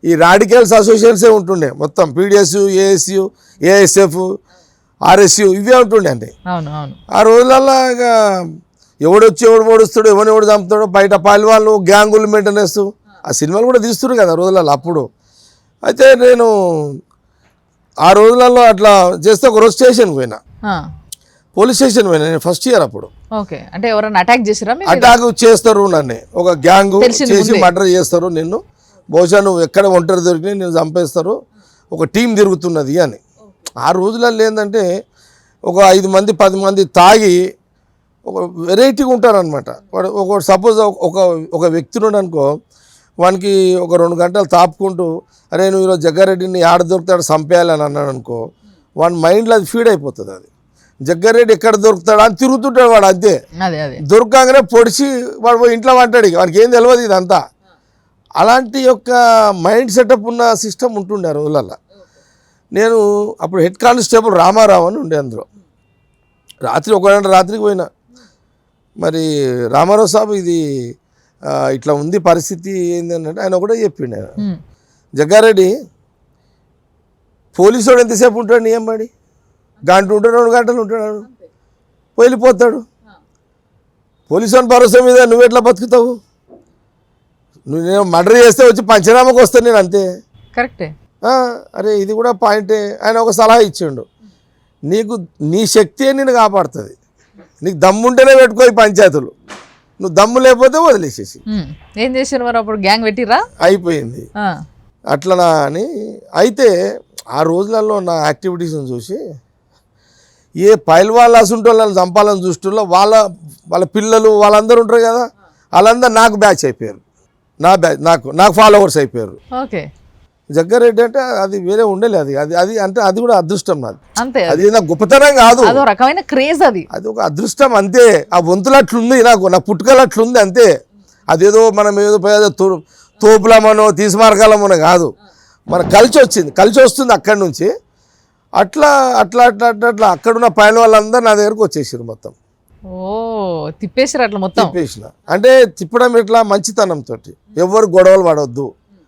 ఈ రాడికల్స్ అసోసియేషన్సే ఉంటుండే మొత్తం. పీడిఎస్యు, ఏఎస్యు, ఏఎస్ఎఫ్, ఆర్ఎస్యు ఇవే ఉంటుండే అండి ఆ రోజులలో. ఇక ఎవడొచ్చి ఎవడు పొడుస్తాడు, ఎవడు చంపుతాడో, బయట పల్వాళ్ళు గ్యాంగులు మెయింటెనెన్స్, ఆ సినిమాలు కూడా తీస్తున్నారు కదా రోజులలో అప్పుడు. అయితే నేను ఆ రోజులలో అట్లా చేస్తే ఒకరోజు స్టేషన్కి పోయినా, పోలీస్ స్టేషన్ పోయినా. నేను ఫస్ట్ ఇయర్ అప్పుడు. అంటే ఎవరైనా అటాక్ చేస్తారు నన్ను, ఒక గ్యాంగ్ చేసి మర్డర్ చేస్తారు నిన్ను, బహుశా నువ్వు ఎక్కడ ఒంటరి దొరికి నేను చంపేస్తారు, ఒక టీం తిరుగుతున్నది అని. ఆ రోజులలో ఏంటంటే ఒక 5 మంది 10 మంది తాగి ఒక వెరైటీగా ఉంటారనమాట. ఒక సపోజ్ ఒక వ్యక్తి ఉన్నాడు అనుకో, వానికి ఒక 2 గంటలు తాపుకుంటూ, అరే నువ్వు ఈరోజు జగ్గారెడ్డిని ఆడ దొరుకుతాడు చంపేయాలని అన్నాడు అనుకో, వాడి మైండ్లో అది ఫీడ్ అయిపోతుంది. అది జగ్గారెడ్డి ఎక్కడ దొరుకుతాడు అని తిరుగుతుంటాడు వాడు, అంతే. దొరకగానే పొడిచి వాడు ఇంట్లో వంటాడు, వాడికి ఏం తెలియదు ఇదంతా. అలాంటి యొక్క మైండ్ సెటప్ ఉన్న సిస్టమ్ ఉంటుండే ఆ రోజులలో. నేను అప్పుడు హెడ్ కానిస్టేబుల్ రామారావు అని ఉండే, అందులో రాత్రి 1 గంట రాత్రికి పోయినా. మరి రామారావు సాబ్ ఇది ఇట్లా ఉంది పరిస్థితి ఏంటంటే ఆయన ఒకటే చెప్పిండు, జగ్గారెడ్డి పోలీసు వాడు ఎంతసేపు ఉంటాడు, నీ అమ్మాడి గంట ఉంటాడు, 2 గంటలు ఉంటాడు, వెళ్ళిపోతాడు. పోలీసు వాడిని భరోసా మీద నువ్వు ఎట్లా బతుకుతావు? నేను మర్డర్ చేస్తే వచ్చి పంచనామాకు వస్తాను నేను, అంతే. కరెక్టే. అరే ఇది కూడా పాయింటే. ఆయన ఒక సలహా ఇచ్చిండు, నీ శక్తి నిన్ను కాపాడుతుంది, నీకు దమ్ముంటేనే పెట్టుకో ఈ పంచాయతీలు, నువ్వు దమ్ము లేకపోతే వదిలేసేసి. ఏం చేశారు మరి అప్పుడు? గ్యాంగ్ పెట్టిరా, అయిపోయింది అట్లనా అని. అయితే ఆ రోజులలో నా యాక్టివిటీస్ని చూసి ఏ పైల్వాళ్ళ అసుంటోళ్ళని చంపాలని చూస్తుల్లో వాళ్ళ పిల్లలు వాళ్ళందరూ ఉంటారు కదా, వాళ్ళందరూ నాకు బ్యాచ్ అయిపోయారు, నాకు ఫాలోవర్స్ అయిపోయారు. జగ్గారెడ్డి అంటే అది వేరే ఉండలే, అది అది అది అంటే అది కూడా అదృష్టం నాది. అంతే, అది నా గొప్పతనం కాదు, అదో రకమైన క్రేజ్ అది. అది ఒక అదృష్టం అంతే. ఆ వంతులు అట్లుంది నాకు, నా పుట్టుకలు అట్లుంది అంతే. అదేదో మనం ఏదో తోపులమనో తీసుమార్గాలమనో కాదు, మన కలిసి వస్తుంది అక్కడి నుంచి. అట్లా అట్లా అట్లా అట్లా అట్లా అక్కడున్న పైన వాళ్ళందరూ నా దగ్గరకు వచ్చేసారు మొత్తం. ఓ తిప్పేసారు అట్లా మొత్తం. తిప్పేసిన అంటే తిప్పడం ఇట్లా మంచితనంతో, ఎవరు గొడవలు పడవద్దు,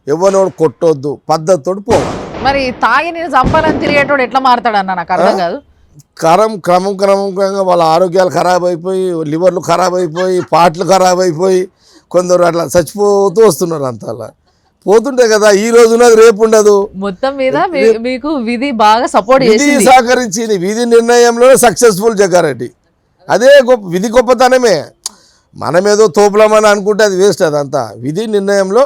ఎవరినోడు కొట్టొద్దు, పద్ధతితో పోవాలి. మరి తాగి నేను చంపాలని తిరిగేటోడు ఎట్లా మారుతాడన్న నాకు అర్థం కాదు. క్రమంగా వాళ్ళ ఆరోగ్యాలు ఖరాబ్ అయిపోయి, లివర్లు ఖరాబ్ అయిపోయి, పాటలు ఖరాబ్ అయిపోయి, కొందరు అట్లా చచ్చిపోతూ వస్తున్నారు. అంత అలా పోతుంటే కదా ఈ రోజు ఉన్నది రేపు ఉండదు. మొత్తం మీద మీకు విధి బాగా సపోర్ట్ విధి చేసింది. సహకరించింది. విధి నిర్ణయంలో సక్సెస్ఫుల్ జగ్గారెడ్డి. అదే విధి గొప్పతనమే. మనమేదో తోపులమని అనుకుంటే అది వేస్ట్. అదంతా విధి నిర్ణయంలో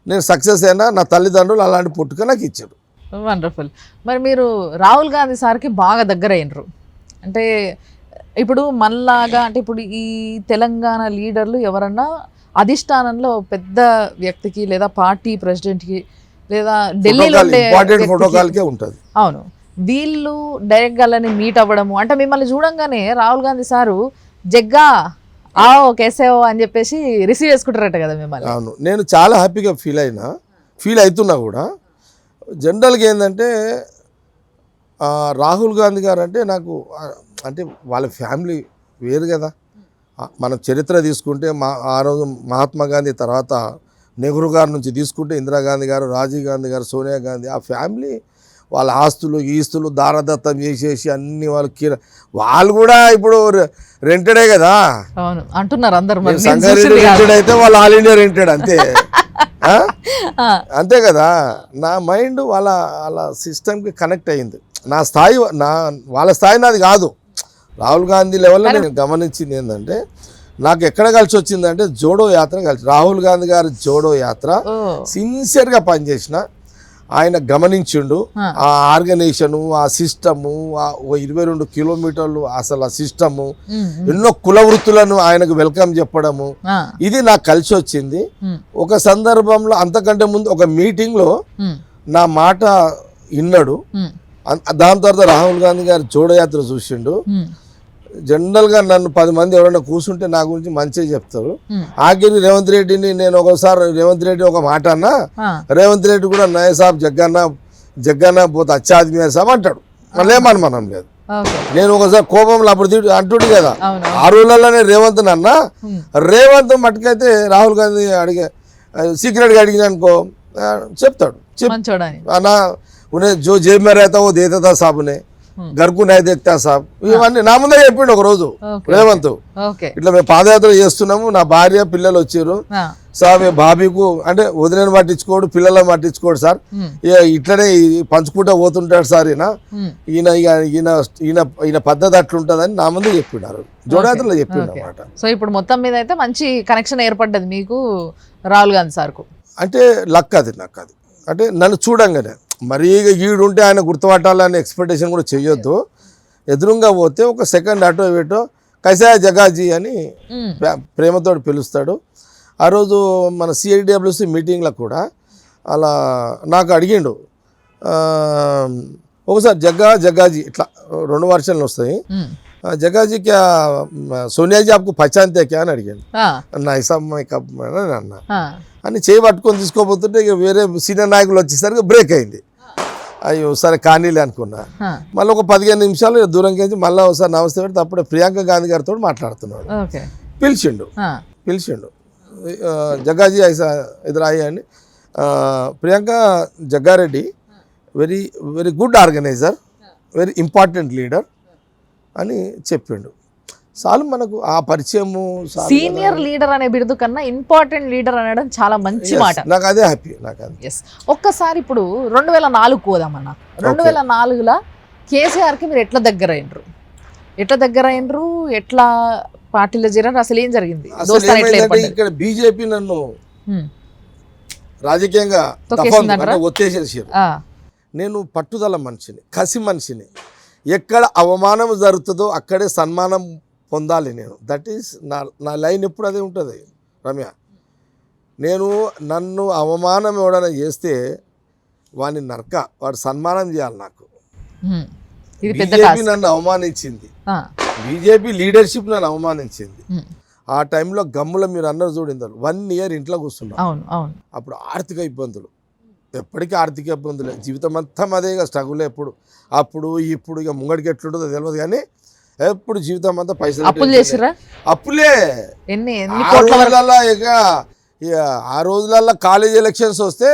నేను సక్సెస్ అయినా. నా తల్లిదండ్రులు అలాంటి పుట్టుక నాకు ఇచ్చారు. వండర్ఫుల్. మరి మీరు రాహుల్ గాంధీ సార్కి బాగా దగ్గర అయినరు అంటే, ఇప్పుడు మనలాగా అంటే ఇప్పుడు ఈ తెలంగాణ లీడర్లు ఎవరన్నా అధిష్టానంలో పెద్ద వ్యక్తికి లేదా పార్టీ ప్రెసిడెంట్కి లేదా ఢిల్లీలో ఫోటోకాల్కే ఉంటుంది. అవును, వీళ్ళు డైరెక్ట్ గాలని మీట్ అవ్వడము అంటే మిమ్మల్ని చూడంగానే రాహుల్ గాంధీ సారు జగ్గా కేసేవో అని చెప్పేసి రిసీవ్ చేసుకుంటారట కదా మిమ్మల్ని. అవును, నేను చాలా హ్యాపీగా ఫీల్ అవుతున్నా కూడా. జనరల్గా ఏంటంటే రాహుల్ గాంధీ గారు అంటే నాకు అంటే వాళ్ళ ఫ్యామిలీ వేరు కదా. మనం చరిత్ర తీసుకుంటే ఆ రోజు మహాత్మా గాంధీ తర్వాత నెహ్రూ గారి నుంచి తీసుకుంటే ఇందిరాగాంధీ గారు, రాజీవ్ గాంధీ గారు, సోనియా గాంధీ, ఆ ఫ్యామిలీ వాళ్ళ ఆస్తులు దారదత్తం చేసేసి అన్ని వాళ్ళు కూడా ఇప్పుడు రెంటెడే కదా. అవును అంటున్నారు అందరు. సంగారెడ్డి రెంటెడ్ అయితే వాళ్ళు ఆల్ ఇండియా రెంటెడ్ అంతే. అంతే కదా. నా మైండ్ వాళ్ళ సిస్టమ్కి కనెక్ట్ అయ్యింది. నా స్థాయి వాళ్ళ స్థాయి నాది కాదు. రాహుల్ గాంధీ లెవెల్లో నేను గమనించింది ఏంటంటే, నాకు ఎక్కడ కలిసి వచ్చిందంటే జోడో యాత్ర కలిసి. రాహుల్ గాంధీ గారి జోడో యాత్ర సిన్సియర్గా పనిచేసిన ఆయన గమనించిండు. ఆ ఆర్గనైజేషను, ఆ సిస్టము, 22 కిలోమీటర్లు అసలు ఆ సిస్టము, ఎన్నో కుల వృత్తులను ఆయనకు వెల్కమ్ చెప్పడము, ఇది నాకు కలిసి వచ్చింది. ఒక సందర్భంలో అంతకంటే ముందు ఒక మీటింగ్లో నా మాట విన్నాడు. దాని తర్వాత రాహుల్ గాంధీ గారు జోడో యాత్ర చూసిండు. జనరల్గా నన్ను 10 మంది ఎవరైనా కూర్చుంటే నా గురించి మంచిగా చెప్తారు. ఆఖరి రేవంత్ రెడ్డిని నేను ఒకసారి రేవంత్ రెడ్డి ఒక మాట అన్నా, రేవంత్ రెడ్డి కూడా నయ సాబ్ జగ్గన్న పోతే అచ్చా ఆద్మీ సాబ్ అంటాడు. మళ్ళీ మనం లేదు. నేను ఒకసారి కోపంలో అప్పుడు అంటుడు కదా. ఆ రోజులలోనే రేవంత్ అన్నా. రేవంత్ మట్టుకైతే రాహుల్ గాంధీ సీక్రెట్గా అడిగిన అనుకో చెప్తాడు. నా उन्हें जो जेब में रहता वो देता था साहब ने, घर को नहीं देखता साहब. ఇవన్నీ నా ముందే చెప్పిండు ఒక రోజు రేవంత్. ఇట్లా మేము పాదయాత్ర చేస్తున్నాము, నా భార్య పిల్లలు వచ్చారు సార్, బాబీకు అంటే వదిలేని పట్టించుకోడు, పిల్లలను పట్టించుకోడు సార్, ఇట్లనే పంచుకుంటా పోతుంటాడు సార్ ఈయన పద్ధతి అట్లుంటుందని నా ముందే చెప్పినారు. జోడాత్రలో చెప్పిండు అన్నమాట. సో ఇప్పుడు మొత్తం మీద అయితే మంచి కనెక్షన్ ఏర్పడ్డది మీకు రాహుల్ గాంధీ సార్కు. అంటే లక్ అది నాకు. అది అంటే నన్ను చూడంగానే మరీ ఈడుంటే ఆయన గుర్తుపట్టాలనే ఎక్స్పెక్టేషన్ కూడా చేయొద్దు. ఎదురుగా పోతే ఒక సెకండ్ అటో ఇటో కైసా జగాజీ అని ప్రేమతో పిలుస్తాడు. ఆ రోజు మన సిఐడిడబ్ల్యూసి మీటింగ్లో కూడా అలా నాకు అడిగిండు ఒకసారి జగ్గాజీ ఇట్లా 2 వర్షన్లు వస్తాయి. జగ్గాజీ క్యా సోనియాజీ ఆప్కు పచాంతే క్యా అని అడిగాడు. నా హిసాబ్ అని అన్నా అని చేయి పట్టుకొని తీసుకోబోతుంటే ఇక వేరే సీనియర్ నాయకులు వచ్చేసరికి బ్రేక్ అయింది. అయ్యో సరే కానీలే అనుకున్నా. మళ్ళీ ఒక 15 నిమిషాలు దూరం నుంచి మళ్ళీ ఒకసారి నమస్తే పెడితే అప్పుడే ప్రియాంక గాంధీ గారితో మాట్లాడుతున్నాడు. పిలిచిండు జగ్గాజీ ఐసా ఎదురాయి అని. Priyanka Jagga Reddy very very good organiser, very important leader అని చెప్పిండు. చాలు మనకు ఆ పరిచయము. సీనియర్ లీడర్ అనే బిరుదు కన్నా ఇంపార్టెంట్ లీడర్ అనడం చాలా మంచి మాట. నాకు అదే హ్యాపీ. ఒక్కసారి ఇప్పుడు 2004 పోదామన్నా. 2004లో కేసీఆర్కి మీరు ఎట్లా దగ్గర అయినరు, ఎట్లా పార్టీలో చేరారు, అసలు ఏం జరిగింది? ఇక్కడ బీజేపీ నన్ను రాజకీయంగా ఒత్తేసేసారు. నేను పట్టుదల మనిషిని, కసి మనిషిని. ఎక్కడ అవమానం జరుగుతుందో అక్కడే సన్మానం పొందాలి నేను. దట్ ఈస్ నా లైన్ ఎప్పుడు అదే ఉంటుంది రమ్య. నన్ను అవమానం ఎవడైనా చేస్తే వాడిని నరక, వాడు సన్మానం చేయాలి నాకు. ఇది పెద్ద బీజేపీ నన్ను అవమానించింది, బీజేపీ లీడర్షిప్ నన్ను అవమానించింది. ఆ టైంలో గమ్ముల మీరు అన్నారు చూడింది 1 year ఇంట్లో కూర్చున్నాం. అవును అవును. అప్పుడు ఆర్థిక ఇబ్బందులు, ఎప్పటికీ ఆర్థిక ఇబ్బందులే, జీవితం అంతా అదేగా స్ట్రగుల్. అప్పుడు ఇప్పుడు ఇక ముంగడికి ఎట్లుంటుందో తెలియదు కానీ ఎప్పుడు జీవితం అంతా పైసలు అప్పులు చేసిరా, అప్పులే. ఎన్ని ఆ రోజులల్లో ఇక ఆ రోజులల్లో కాలేజ్ ఎలక్షన్స్ వస్తే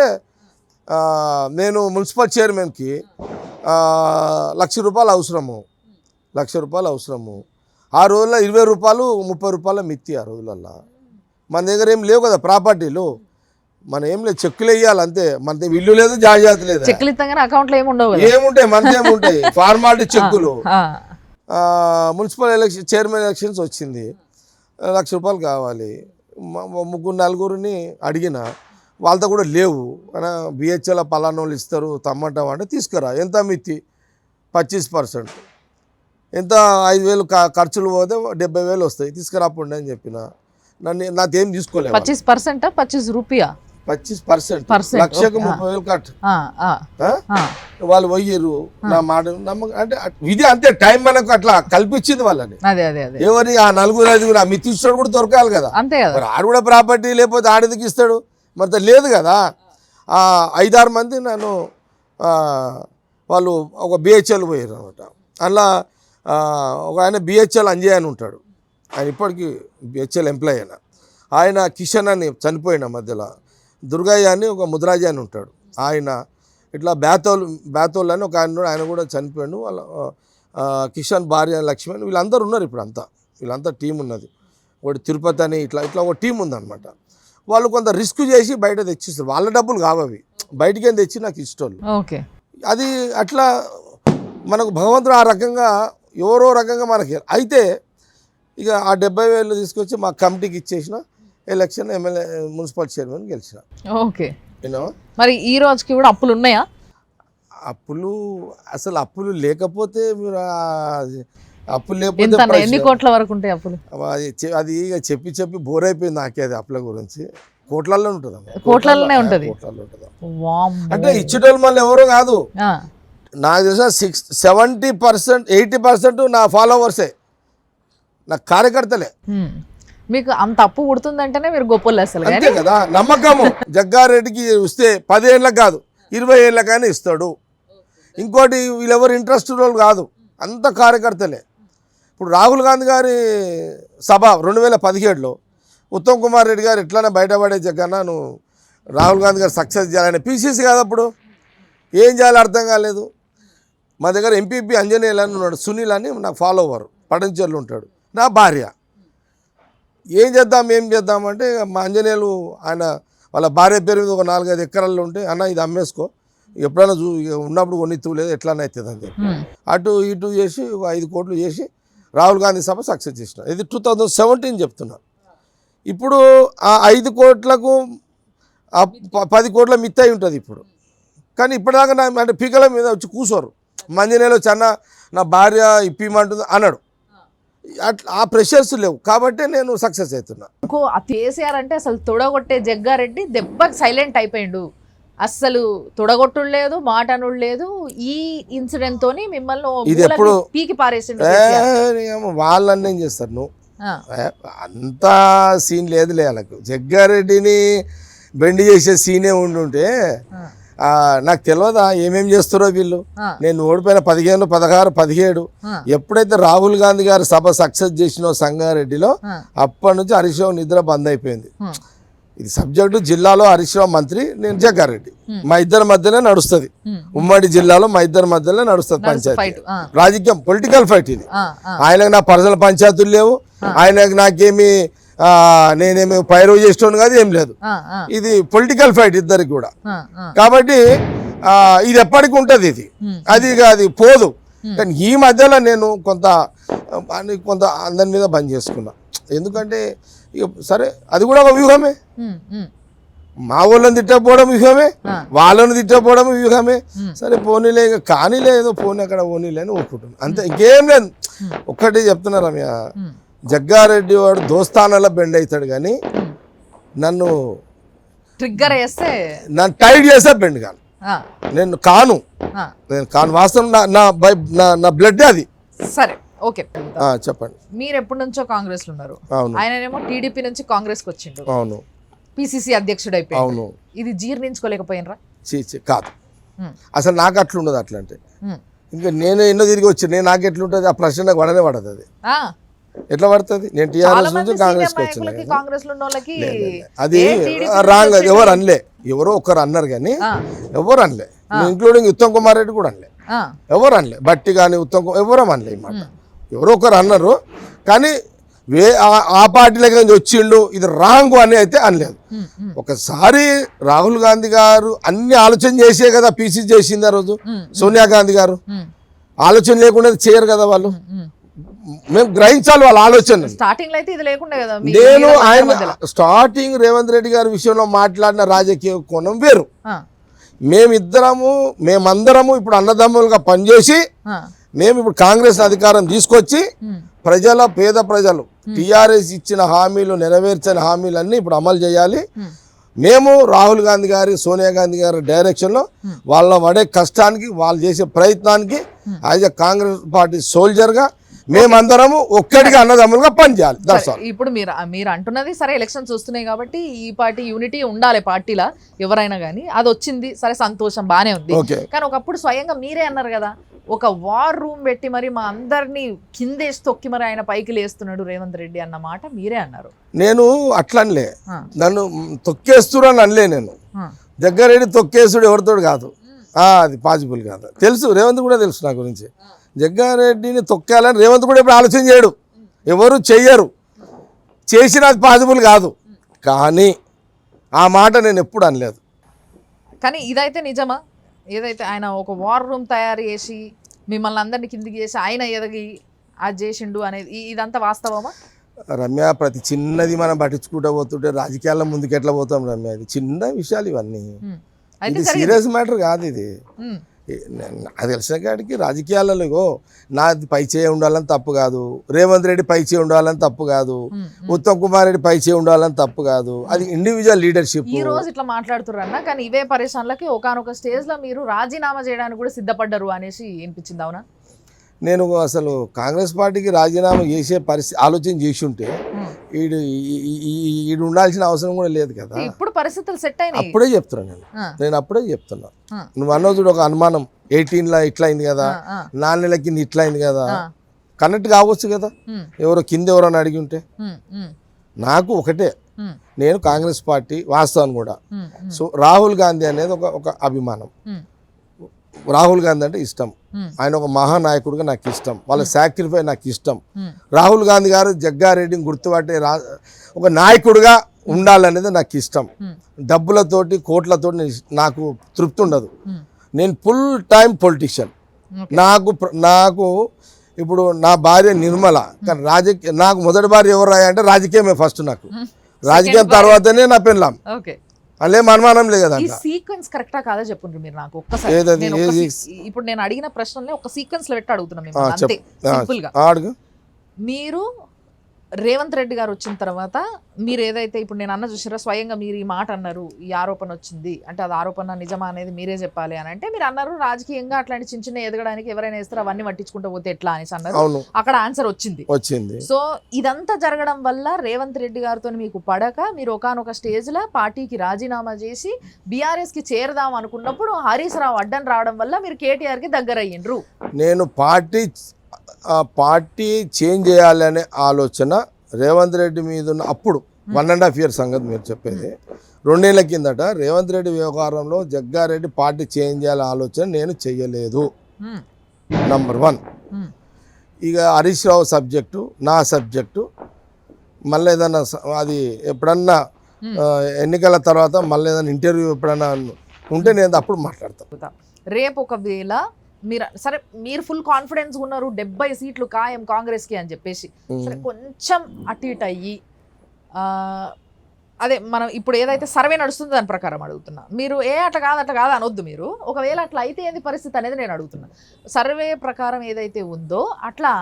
నేను మున్సిపల్ చైర్మన్కి ₹1,00,000 అవసరము, ₹1,00,000 అవసరము. ఆ రోజుల్లో ₹20 ₹30 మిత్తి. ఆ రోజులల్లో మన దగ్గర ఏం లేవు కదా ప్రాపర్టీలు, మన ఏం లేదు, చెక్కులు వేయాలి అంతే. మన ఇల్లు లేదు, జాగ్రత్త లేదు, చెక్కులు ఇస్తాగానే అకౌంట్లో ఏముండవు, ఏముంటాయి మన ఏముంటాయి ఫార్మాలిటీ చెక్కులు. మున్సిపల్ చైర్మన్ ఎలక్షన్స్ వచ్చింది, ₹1,00,000 కావాలి. 3-4 అడిగిన, వాళ్ళతో కూడా లేవు. బిహెచ్ఎల్ పలానా వాళ్ళు ఇస్తారు తమ్మంటాం అంటే తీసుకురా. ఎంత మిత్తి? 25%. ఎంత? 5,000 ఖర్చులు పోతే 70,000 వస్తాయి, తీసుకురాపండి అని చెప్పిన. నాకేం తీసుకోలేదు. 25%? 25 రూపాయ? 25%. లక్షకు 30,000 కట్. వాళ్ళు పోయిర్రు. నా మాట నమ్మకం అంటే ఇది అంతే. టైం మనకు అట్లా కల్పించింది వాళ్ళని. ఎవరి ఆ 4-5 ఆ మిత్తి ఇస్తాడు కూడా దొరకాలి కదా, అంతే కదా. ఆడు కూడా ప్రాపర్టీ లేకపోతే ఆడేందుకు ఇస్తాడు, మరి లేదు కదా. 5-6 మంది నన్ను వాళ్ళు ఒక బిహెచ్ఎల్ పోయారు అనమాట. అలా ఒక ఆయన బిహెచ్ఎల్ అంజయ్ అని ఉంటాడు, ఆయన ఇప్పటికీ బిహెచ్ఎల్ ఎంప్లాయీ. ఆయన కిషన్ అని చనిపోయిన మధ్యలో, దుర్గయ్య అని ఒక ముద్రాజీ అని ఉంటాడు, ఆయన ఇట్లా బేతోల్ అని ఒక ఆయన కూడా చనిపోయాడు. వాళ్ళ కిషన్ భార్య లక్ష్మణ్, వీళ్ళందరూ ఉన్నారు ఇప్పుడు. వీళ్ళంతా టీం ఉన్నది. ఒకటి తిరుపతి అని ఇట్లా ఒక టీం ఉందన్నమాట. వాళ్ళు కొంత రిస్క్ చేసి బయట తెచ్చిస్తారు, వాళ్ళ డబ్బులు కావవి, బయటికేం తెచ్చి నాకు ఇష్టోళ్ళు. ఓకే, అది అట్లా మనకు భగవంతుడు ఆ రకంగా ఎవరో రకంగా మనకి. అయితే ఇక ఆ 70,000 తీసుకొచ్చి మా కమిటీకి ఇచ్చేసిన, ఎలక్షన్ ఎమ్మెల్యే మున్సిపల్ చైర్మన్ గెలిచిన. ఓకే, మరి ఈ రోజుకి కూడా అప్పులు ఉన్నాయా? అప్పులు అసలు అప్పులు లేకపోతే మీరు అప్పులు లేకపోతే ఎన్ని కోట్ల వరకు ఉంటాయి అప్పులు? అది ఇక చెప్పి బోర్ అయిపోయింది నాకే. అది అప్పుల గురించి కోట్లల్లో ఉంటుంది, కోట్లలోనే ఉంటుంది. అంటే ఇచ్చేటోళ్ళు మళ్ళీ ఎవరో కాదు, నాకు తెలిసిన 70%, 80% నా ఫాలోవర్సే, నా కార్యకర్తలే. మీకు అంత అప్పు పుడుతుందంటేనే మీరు గొప్పలు అసలు. అంతే కదా, నమ్మకము. జగ్గారెడ్డికి వస్తే 10 ఏళ్ళకి కాదు 20 ఏళ్ళకైనా ఇస్తాడు. ఇంకోటి వీళ్ళెవరు ఇంట్రెస్ట్ వాళ్ళు కాదు, అంత కార్యకర్తలే. ఇప్పుడు రాహుల్ గాంధీ గారి సభ 2017లో ఉత్తమ్ కుమార్ రెడ్డి గారు ఎట్లనే బయటపడే జగన్నా నువ్వు రాహుల్ గాంధీ గారు సక్సెస్ చేయాలని, పీసీసీ కాదు అప్పుడు, ఏం చేయాలో అర్థం కాలేదు. మా దగ్గర ఎంపీపీ అంజనేయులు అని ఉన్నాడు, సునీల్ అని నాకు ఫాలోవర్, పడంచెర్లు ఉంటాడు, నా భార్య. ఏం చేద్దామంటే మా అంజనేయులు ఆయన వాళ్ళ భార్య పేరు మీద ఒక 4-5 ఎకరాల్లో ఉంటే, అన్న ఇది అమ్మేసుకో, ఎప్పుడైనా ఉన్నప్పుడు కొన్ని లేదు ఎట్లనే అవుతుంది అని చెప్పి అటు ఇటు చేసి 5 కోట్లు చేసి రాహుల్ గాంధీ సభ సక్సెస్ చేసిన. ఇది 2017 చెప్తున్నా. ఇప్పుడు ఆ 5 కోట్లకు 10 కోట్ల మిత్తి అయి ఉంటుంది ఇప్పుడు. కానీ ఇప్పటిదాకా అంటే పీకల మీద వచ్చి కూర్చోరు. మంజనేలో చిన్న నా భార్య ఇప్పిమంటుంది అన్నాడు, అట్లా ఆ ప్రెషర్స్ లేవు కాబట్టి నేను సక్సెస్ అవుతున్నా. ఇంకో కేసీఆర్ అంటే అసలు తొడగొట్టే జగ్గారెడ్డి దెబ్బకి సైలెంట్ అయిపోయిండు, అస్సలు తొడగొట్టుడు లేదు, మాటనుడు లేదు. ఈ ఇన్సిడెంట్ తోని మిమ్మల్ని ఇది ఎప్పుడు పీకి పారేసిండు. వాళ్ళని ఏం చేస్తారు, నువ్వు అంతా సీన్ లేదులే వాళ్ళకు. జగ్గారెడ్డిని బెండ్ చేసే సీనే ఉండుంటే నాకు తెలియదా ఏమేం చేస్తారో వీళ్ళు. నేను ఓడిపోయిన 15, 16, 17 ఎప్పుడైతే రాహుల్ గాంధీ గారు సభ సక్సెస్ చేసినో సంగారెడ్డిలో, అప్పటి నుంచి హరీష్ రావు నిద్ర బంద్ అయిపోయింది. ఇది సబ్జెక్టు జిల్లాలో హరీష్ రావు మంత్రి, నేను జగ్గారెడ్డి, మా ఇద్దరి మధ్యలో నడుస్తుంది. ఉమ్మడి జిల్లాలో మా ఇద్దరి మధ్యలో నడుస్తుంది పంచాయతీ రాజకీయం, పొలిటికల్ ఫైట్ ఇది. ఆయనకు నా పర్సనల్ పంచాయతీలు లేవు, ఆయనకు నాకేమి నేనేమి పైరో చేస్తాను కాదు, ఏం లేదు. ఇది పొలిటికల్ ఫైట్ ఇద్దరికి కూడా. కాబట్టి ఇది ఎప్పటికి ఉంటుంది, అది పోదు. కానీ ఈ మధ్యలో నేను కొంత అందరి మీద బంద్ చేసుకున్నా. ఎందుకంటే సరే అది కూడా ఒక వ్యూహమే, మా వాళ్ళని తిట్టకపోవడం వ్యూహమే, వాళ్ళని తిట్టకపోవడం వ్యూహమే. సరే పోనీలే, కానీలే, ఏదో పోనీ అక్కడ పోనీలే అని ఒప్పుకుంటున్నాను అంతే, ఇంకేం లేదు. ఒక్కటే చెప్తున్నా రమ్య, జగ్గారెడ్డి వాడు దోస్తానాల బెండ్ అవుతాడు కానీ నన్ను ట్రిగ్గర్ చేస్తే, నన్ను టైట్ చేస్తే బెండ్ కాను. నేను కాను వాస్తవం నా బ్లడ్ అది. సరే ఓకే చెప్పండి. మీరు ఎప్పటి నుంచో కాంగ్రెస్ లో ఉన్నారు, అవును. ఆయనేమో టీడీపీ నుంచి కాంగ్రెస్ కి వచ్చిండు, అవును. పిసిసి అధ్యక్షుడు అయిపోయి, అవును. ఇది జీర్ణించుకోలేకపోయినరా? కాదు, అసలు నాకు అట్లుండదు. అట్లా అంటే ఇంకా నేను ఎన్నో తిరిగి వచ్చి నాకు ఎట్లుంటుంది ఆ ప్రశ్న నాకు పడనే పడదు. అది ఎట్లా పడుతుంది? నేను టీఆర్ఎస్ నుంచి కాంగ్రెస్ కి వచ్చిన అది రాంగ్. అది ఎవరు అనలే, ఎవరో ఒకరు అన్నారు కానీ ఎవరు అనలే, ఇంక్లూడింగ్ ఉత్తమ్ కుమార్ రెడ్డి కూడా అనలే, ఎవరు అనలే. బట్టి కానీ ఉత్తమ్ ఎవరు అనలే. ఈ మాట ఎవరో ఒకరు అన్నారు కానీ ఆ పార్టీలోకి నుంచి వచ్చిండు ఇది రాంగ్ అని అయితే అనలేదు. ఒకసారి రాహుల్ గాంధీ గారు అన్ని ఆలోచన చేసే కదా పీసీ చేసింది ఆ రోజు. సోనియా గాంధీ గారు ఆలోచన లేకుండా చేయరు కదా వాళ్ళు. మేము గ్రహించాలి వాళ్ళ ఆలోచన. స్టార్టింగ్ లో అయితే ఇది లేకుండా కదా. నేను ఆయన స్టార్టింగ్ రేవంత్ రెడ్డి గారి విషయంలో మాట్లాడిన రాజకీయ కోణం వేరు. మేమందరము ఇప్పుడు అన్నదమ్ములుగా పనిచేసి మేము ఇప్పుడు కాంగ్రెస్ అధికారం తీసుకొచ్చి పేద ప్రజలు టీఆర్ఎస్ ఇచ్చిన హామీలు నెరవేర్చని హామీలన్నీ ఇప్పుడు అమలు చేయాలి. మేము రాహుల్ గాంధీ గారి సోనియా గాంధీ గారి డైరెక్షన్లో వాళ్ళ పడే కష్టానికి వాళ్ళు చేసే ప్రయత్నానికి యాజ్ ఎ కాంగ్రెస్ పార్టీ సోల్జర్గా మేమందరము ఒక్కడిగా అన్నదమ్ములుగా పనిచేయాలి. ఇప్పుడు మీరు అంటున్నది సరే, ఎలక్షన్ చూస్తున్నాయి కాబట్టి ఈ పార్టీ యూనిటీ ఉండాలి పార్టీలా ఎవరైనా కానీ, అది వచ్చింది సరే సంతోషం బానే ఉంది. కానీ ఒకప్పుడు స్వయంగా మీరే అన్నారు కదా, ఒక వార్ రూమ్ పెట్టి మరి మా అందరినీ కిందేసి తొక్కి మరి ఆయన పైకి లేస్తున్నాడు రేవంత్ రెడ్డి అన్న మాట మీరే అన్నారు. నేను అట్లనలే, నన్ను తొక్కేస్తున్నా అనలే. నేను జగ్గారెడ్డి తొక్కేస్తుడు ఎవరితోడు కాదు, అది పాసిబుల్ కాదు. తెలుసు, రేవంత్ కూడా తెలుసు నా గురించి. జగ్గారెడ్డిని తొక్కాలని రేవంత్ కూడా ఇప్పుడు ఆలోచన చేయడు, ఎవరు చెయ్యరు, చేసిన అది పాసిబుల్ కాదు. కానీ ఆ మాట నేను ఎప్పుడు అనలేదు. కానీ ఇదైతే నిజమా? ఏదైతే ఆయన ఒక వార్ రూమ్ తయారు చేసి మిమ్మల్ని అందరినీ కిందికి చేసి ఆయన ఎదగి అది చేసిండు అనేది ఇదంతా వాస్తవమా? రమ్య, ప్రతి చిన్నది మనం పట్టించుకుంటూ పోతుంటే రాజకీయాల్లో ముందుకు ఎట్లా పోతాం రమ్య? ఇది చిన్న విషయాలు ఇవన్నీ, ఇది సీరియస్ మ్యాటర్ కాదు. ఇది అది తెలిసిన కాడికి రాజకీయాలలో నాది పై చేయి ఉండాలని తప్పు కాదు, రేవంత్ రెడ్డి పై చేయి ఉండాలని తప్పు కాదు, ఉత్తమ్ కుమార్ రెడ్డి పై చేయి ఉండాలని తప్పు కాదు. అది ఇండివిజువల్ లీడర్షిప్. ఈ రోజు ఇట్లా మాట్లాడుతున్నారు కానీ ఇవే పరిశ్రమలకి ఒకనొక స్టేజ్ లో మీరు రాజీనామా చేయడానికి కూడా సిద్ధపడ్డారు అనేసి అనిపించింది. అవునా? నేను అసలు కాంగ్రెస్ పార్టీకి రాజీనామా చేసే ఆలోచన చేసి ఉంటే ఈడు ఉండాల్సిన అవసరం కూడా లేదు కదా. ఇప్పుడు పరిస్థితులు సెట్ అయినాయి. అప్పుడే చెప్తున్నా నేను అప్పుడే చెప్తున్నా. నువ్వు అన్నది ఒక అనుమానం, 18లో ఇట్లా అయింది కదా, 4 నెలల కింద ఇట్లా అయింది కదా, కనెక్ట్ కావచ్చు కదా. ఎవరో కింద ఎవరని అడిగి ఉంటే నాకు ఒకటే, నేను కాంగ్రెస్ పార్టీ వాస్తవాన్ని కూడా. సో రాహుల్ గాంధీ అనేది ఒక అభిమానం. రాహుల్ గాంధీ అంటే ఇష్టం, ఆయన ఒక మహానాయకుడిగా నాకు ఇష్టం, వాళ్ళ సాక్రిఫై నాకు ఇష్టం. రాహుల్ గాంధీ గారు జగ్గారెడ్డిని గుర్తుపట్టే ఒక నాయకుడిగా ఉండాలనేది నాకు ఇష్టం. డబ్బులతోటి కోట్లతోటి నాకు తృప్తి ఉండదు. నేను ఫుల్ టైం పొలిటీషియన్. నాకు ఇప్పుడు నా భార్య నిర్మల, కానీ నాకు మొదటి భార్య ఎవరు అంటే రాజకీయమే ఫస్ట్. నాకు రాజకీయం తర్వాతనే నా పెళ్ళాం. అలే అనుమానం లేదు కదా. ఈ సీక్వెన్స్ కరెక్టా కాదా చెప్పండి మీరు నాకు ఒక్కసారి. ఇప్పుడు నేను అడిగిన ప్రశ్నల్ని ఒక సీక్వెన్స్ లో పెట్టి అడుగుతున్నా మిమ్మల్ని, అంతే సింపుల్ గా. మీరు రేవంత్ రెడ్డి గారు వచ్చిన తర్వాత మీరు ఏదైతే ఇప్పుడు నేను అన్న చూసారా, స్వయంగా మీరు ఈ మాట అన్నారు, ఈ ఆరోపణ వచ్చింది అంటే అది ఆరోపణ నిజమా అనేది మీరే చెప్పాలి అని అంటే మీరు అన్నారు రాజకీయంగా అట్లాంటి చిన్న చిన్న ఎదగడానికి ఎవరైనా వేస్తారో అవన్నీ పట్టించుకుంటూ పోతే ఎట్లా అనేసి అన్నారు. అక్కడ ఆన్సర్ వచ్చింది. సో ఇదంతా జరగడం వల్ల రేవంత్ రెడ్డి గారితో మీకు పడక మీరు ఒకానొక స్టేజ్ లో పార్టీకి రాజీనామా చేసి బీఆర్ఎస్ కి చేరదాం అనుకున్నప్పుడు హరీష్ రావు అడ్డం రావడం వల్ల మీరు కేటీఆర్ కి దగ్గర అయ్యిండ్రు. నేను పార్టీ చేంజ్ చేయాలనే ఆలోచన రేవంత్ రెడ్డి మీద ఉన్న అప్పుడు 1.5 years సంగతి మీరు చెప్పేది. 2 ఏళ్ల కిందట రేవంత్ రెడ్డి వ్యవహారంలో జగ్గారెడ్డి పార్టీ చేంజ్ చేయాలనే ఆలోచన నేను చెయ్యలేదు. నంబర్ 1. ఇక హరీష్ రావు సబ్జెక్టు నా సబ్జెక్టు, మళ్ళీ ఏదన్నా అది ఎప్పుడన్నా ఎన్నికల తర్వాత మళ్ళీ ఏదైనా ఇంటర్వ్యూ ఎప్పుడన్నా ఉంటే నేను అప్పుడు మాట్లాడతాను. రేపు ఒకవేళ మీరు ఫుల్ కాన్ఫిడెన్స్ ఉన్నారు 70 seats ఖాయం కాంగ్రెస్ కి అని చెప్పేసి, సరే కొంచెం అటు ఇటు అయ్యి అదే మనం ఇప్పుడు ఏదైతే సర్వే నడుస్తుందో దాని ప్రకారం అడుగుతున్నా. మీరు అట్లా కాదు అనొద్దు. మీరు ఒకవేళ అట్లా అయితే ఏంది పరిస్థితి అనేది నేను అడుగుతున్నా. సర్వే ప్రకారం ఏదైతే ఉందో అట్లా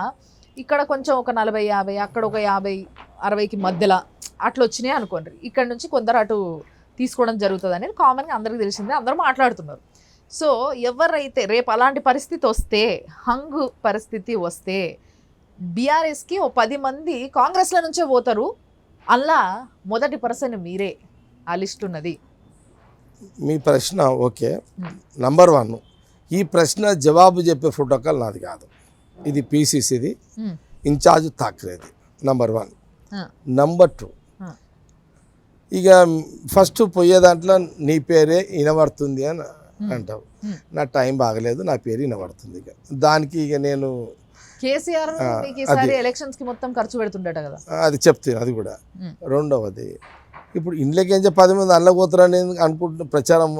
ఇక్కడ కొంచెం ఒక 40-50, అక్కడ ఒక 50-60కి మధ్యలో అట్లా వచ్చినాయి అనుకోండి. ఇక్కడ నుంచి కొందరు అటు తీసుకోవడం జరుగుతుంది అనేది కామన్గా అందరికీ తెలిసిందే, అందరూ మాట్లాడుతున్నారు. సో ఎవరైతే రేపు అలాంటి పరిస్థితి వస్తే, హంగ్ పరిస్థితి వస్తే బీఆర్ఎస్కి ఓ 10 మంది కాంగ్రెస్ల నుంచే పోతారు. అలా మొదటి పర్సన్ మీరే ఆ లిస్ట్ ఉన్నది. మీ ప్రశ్న ఓకే. నంబర్ 1, ఈ ప్రశ్న జవాబు చెప్పే ప్రోటోకాల్ నాది కాదు. ఇది పీసీసీది, ఇన్ఛార్జ్ థాక్రేది. నంబర్ 1. నంబర్ 2, ఇక ఫస్ట్ పోయే దాంట్లో నీ పేరే వినబడుతుంది అని అంటావు. నా టైం బాగలేదు, నా పేరు వినబడుతుంది. ఇక దానికి ఇక నేను కేసీఆర్ ఈసారి ఎలక్షన్స్ కి మొత్తం ఖర్చు పెడుతుండట కదా, అది చెప్తాను. అది కూడా. రెండవది, ఇప్పుడు ఇండ్లకేంచే 10 మంది అల్లకి పోతారని అనుకుంటున్న ప్రచారం.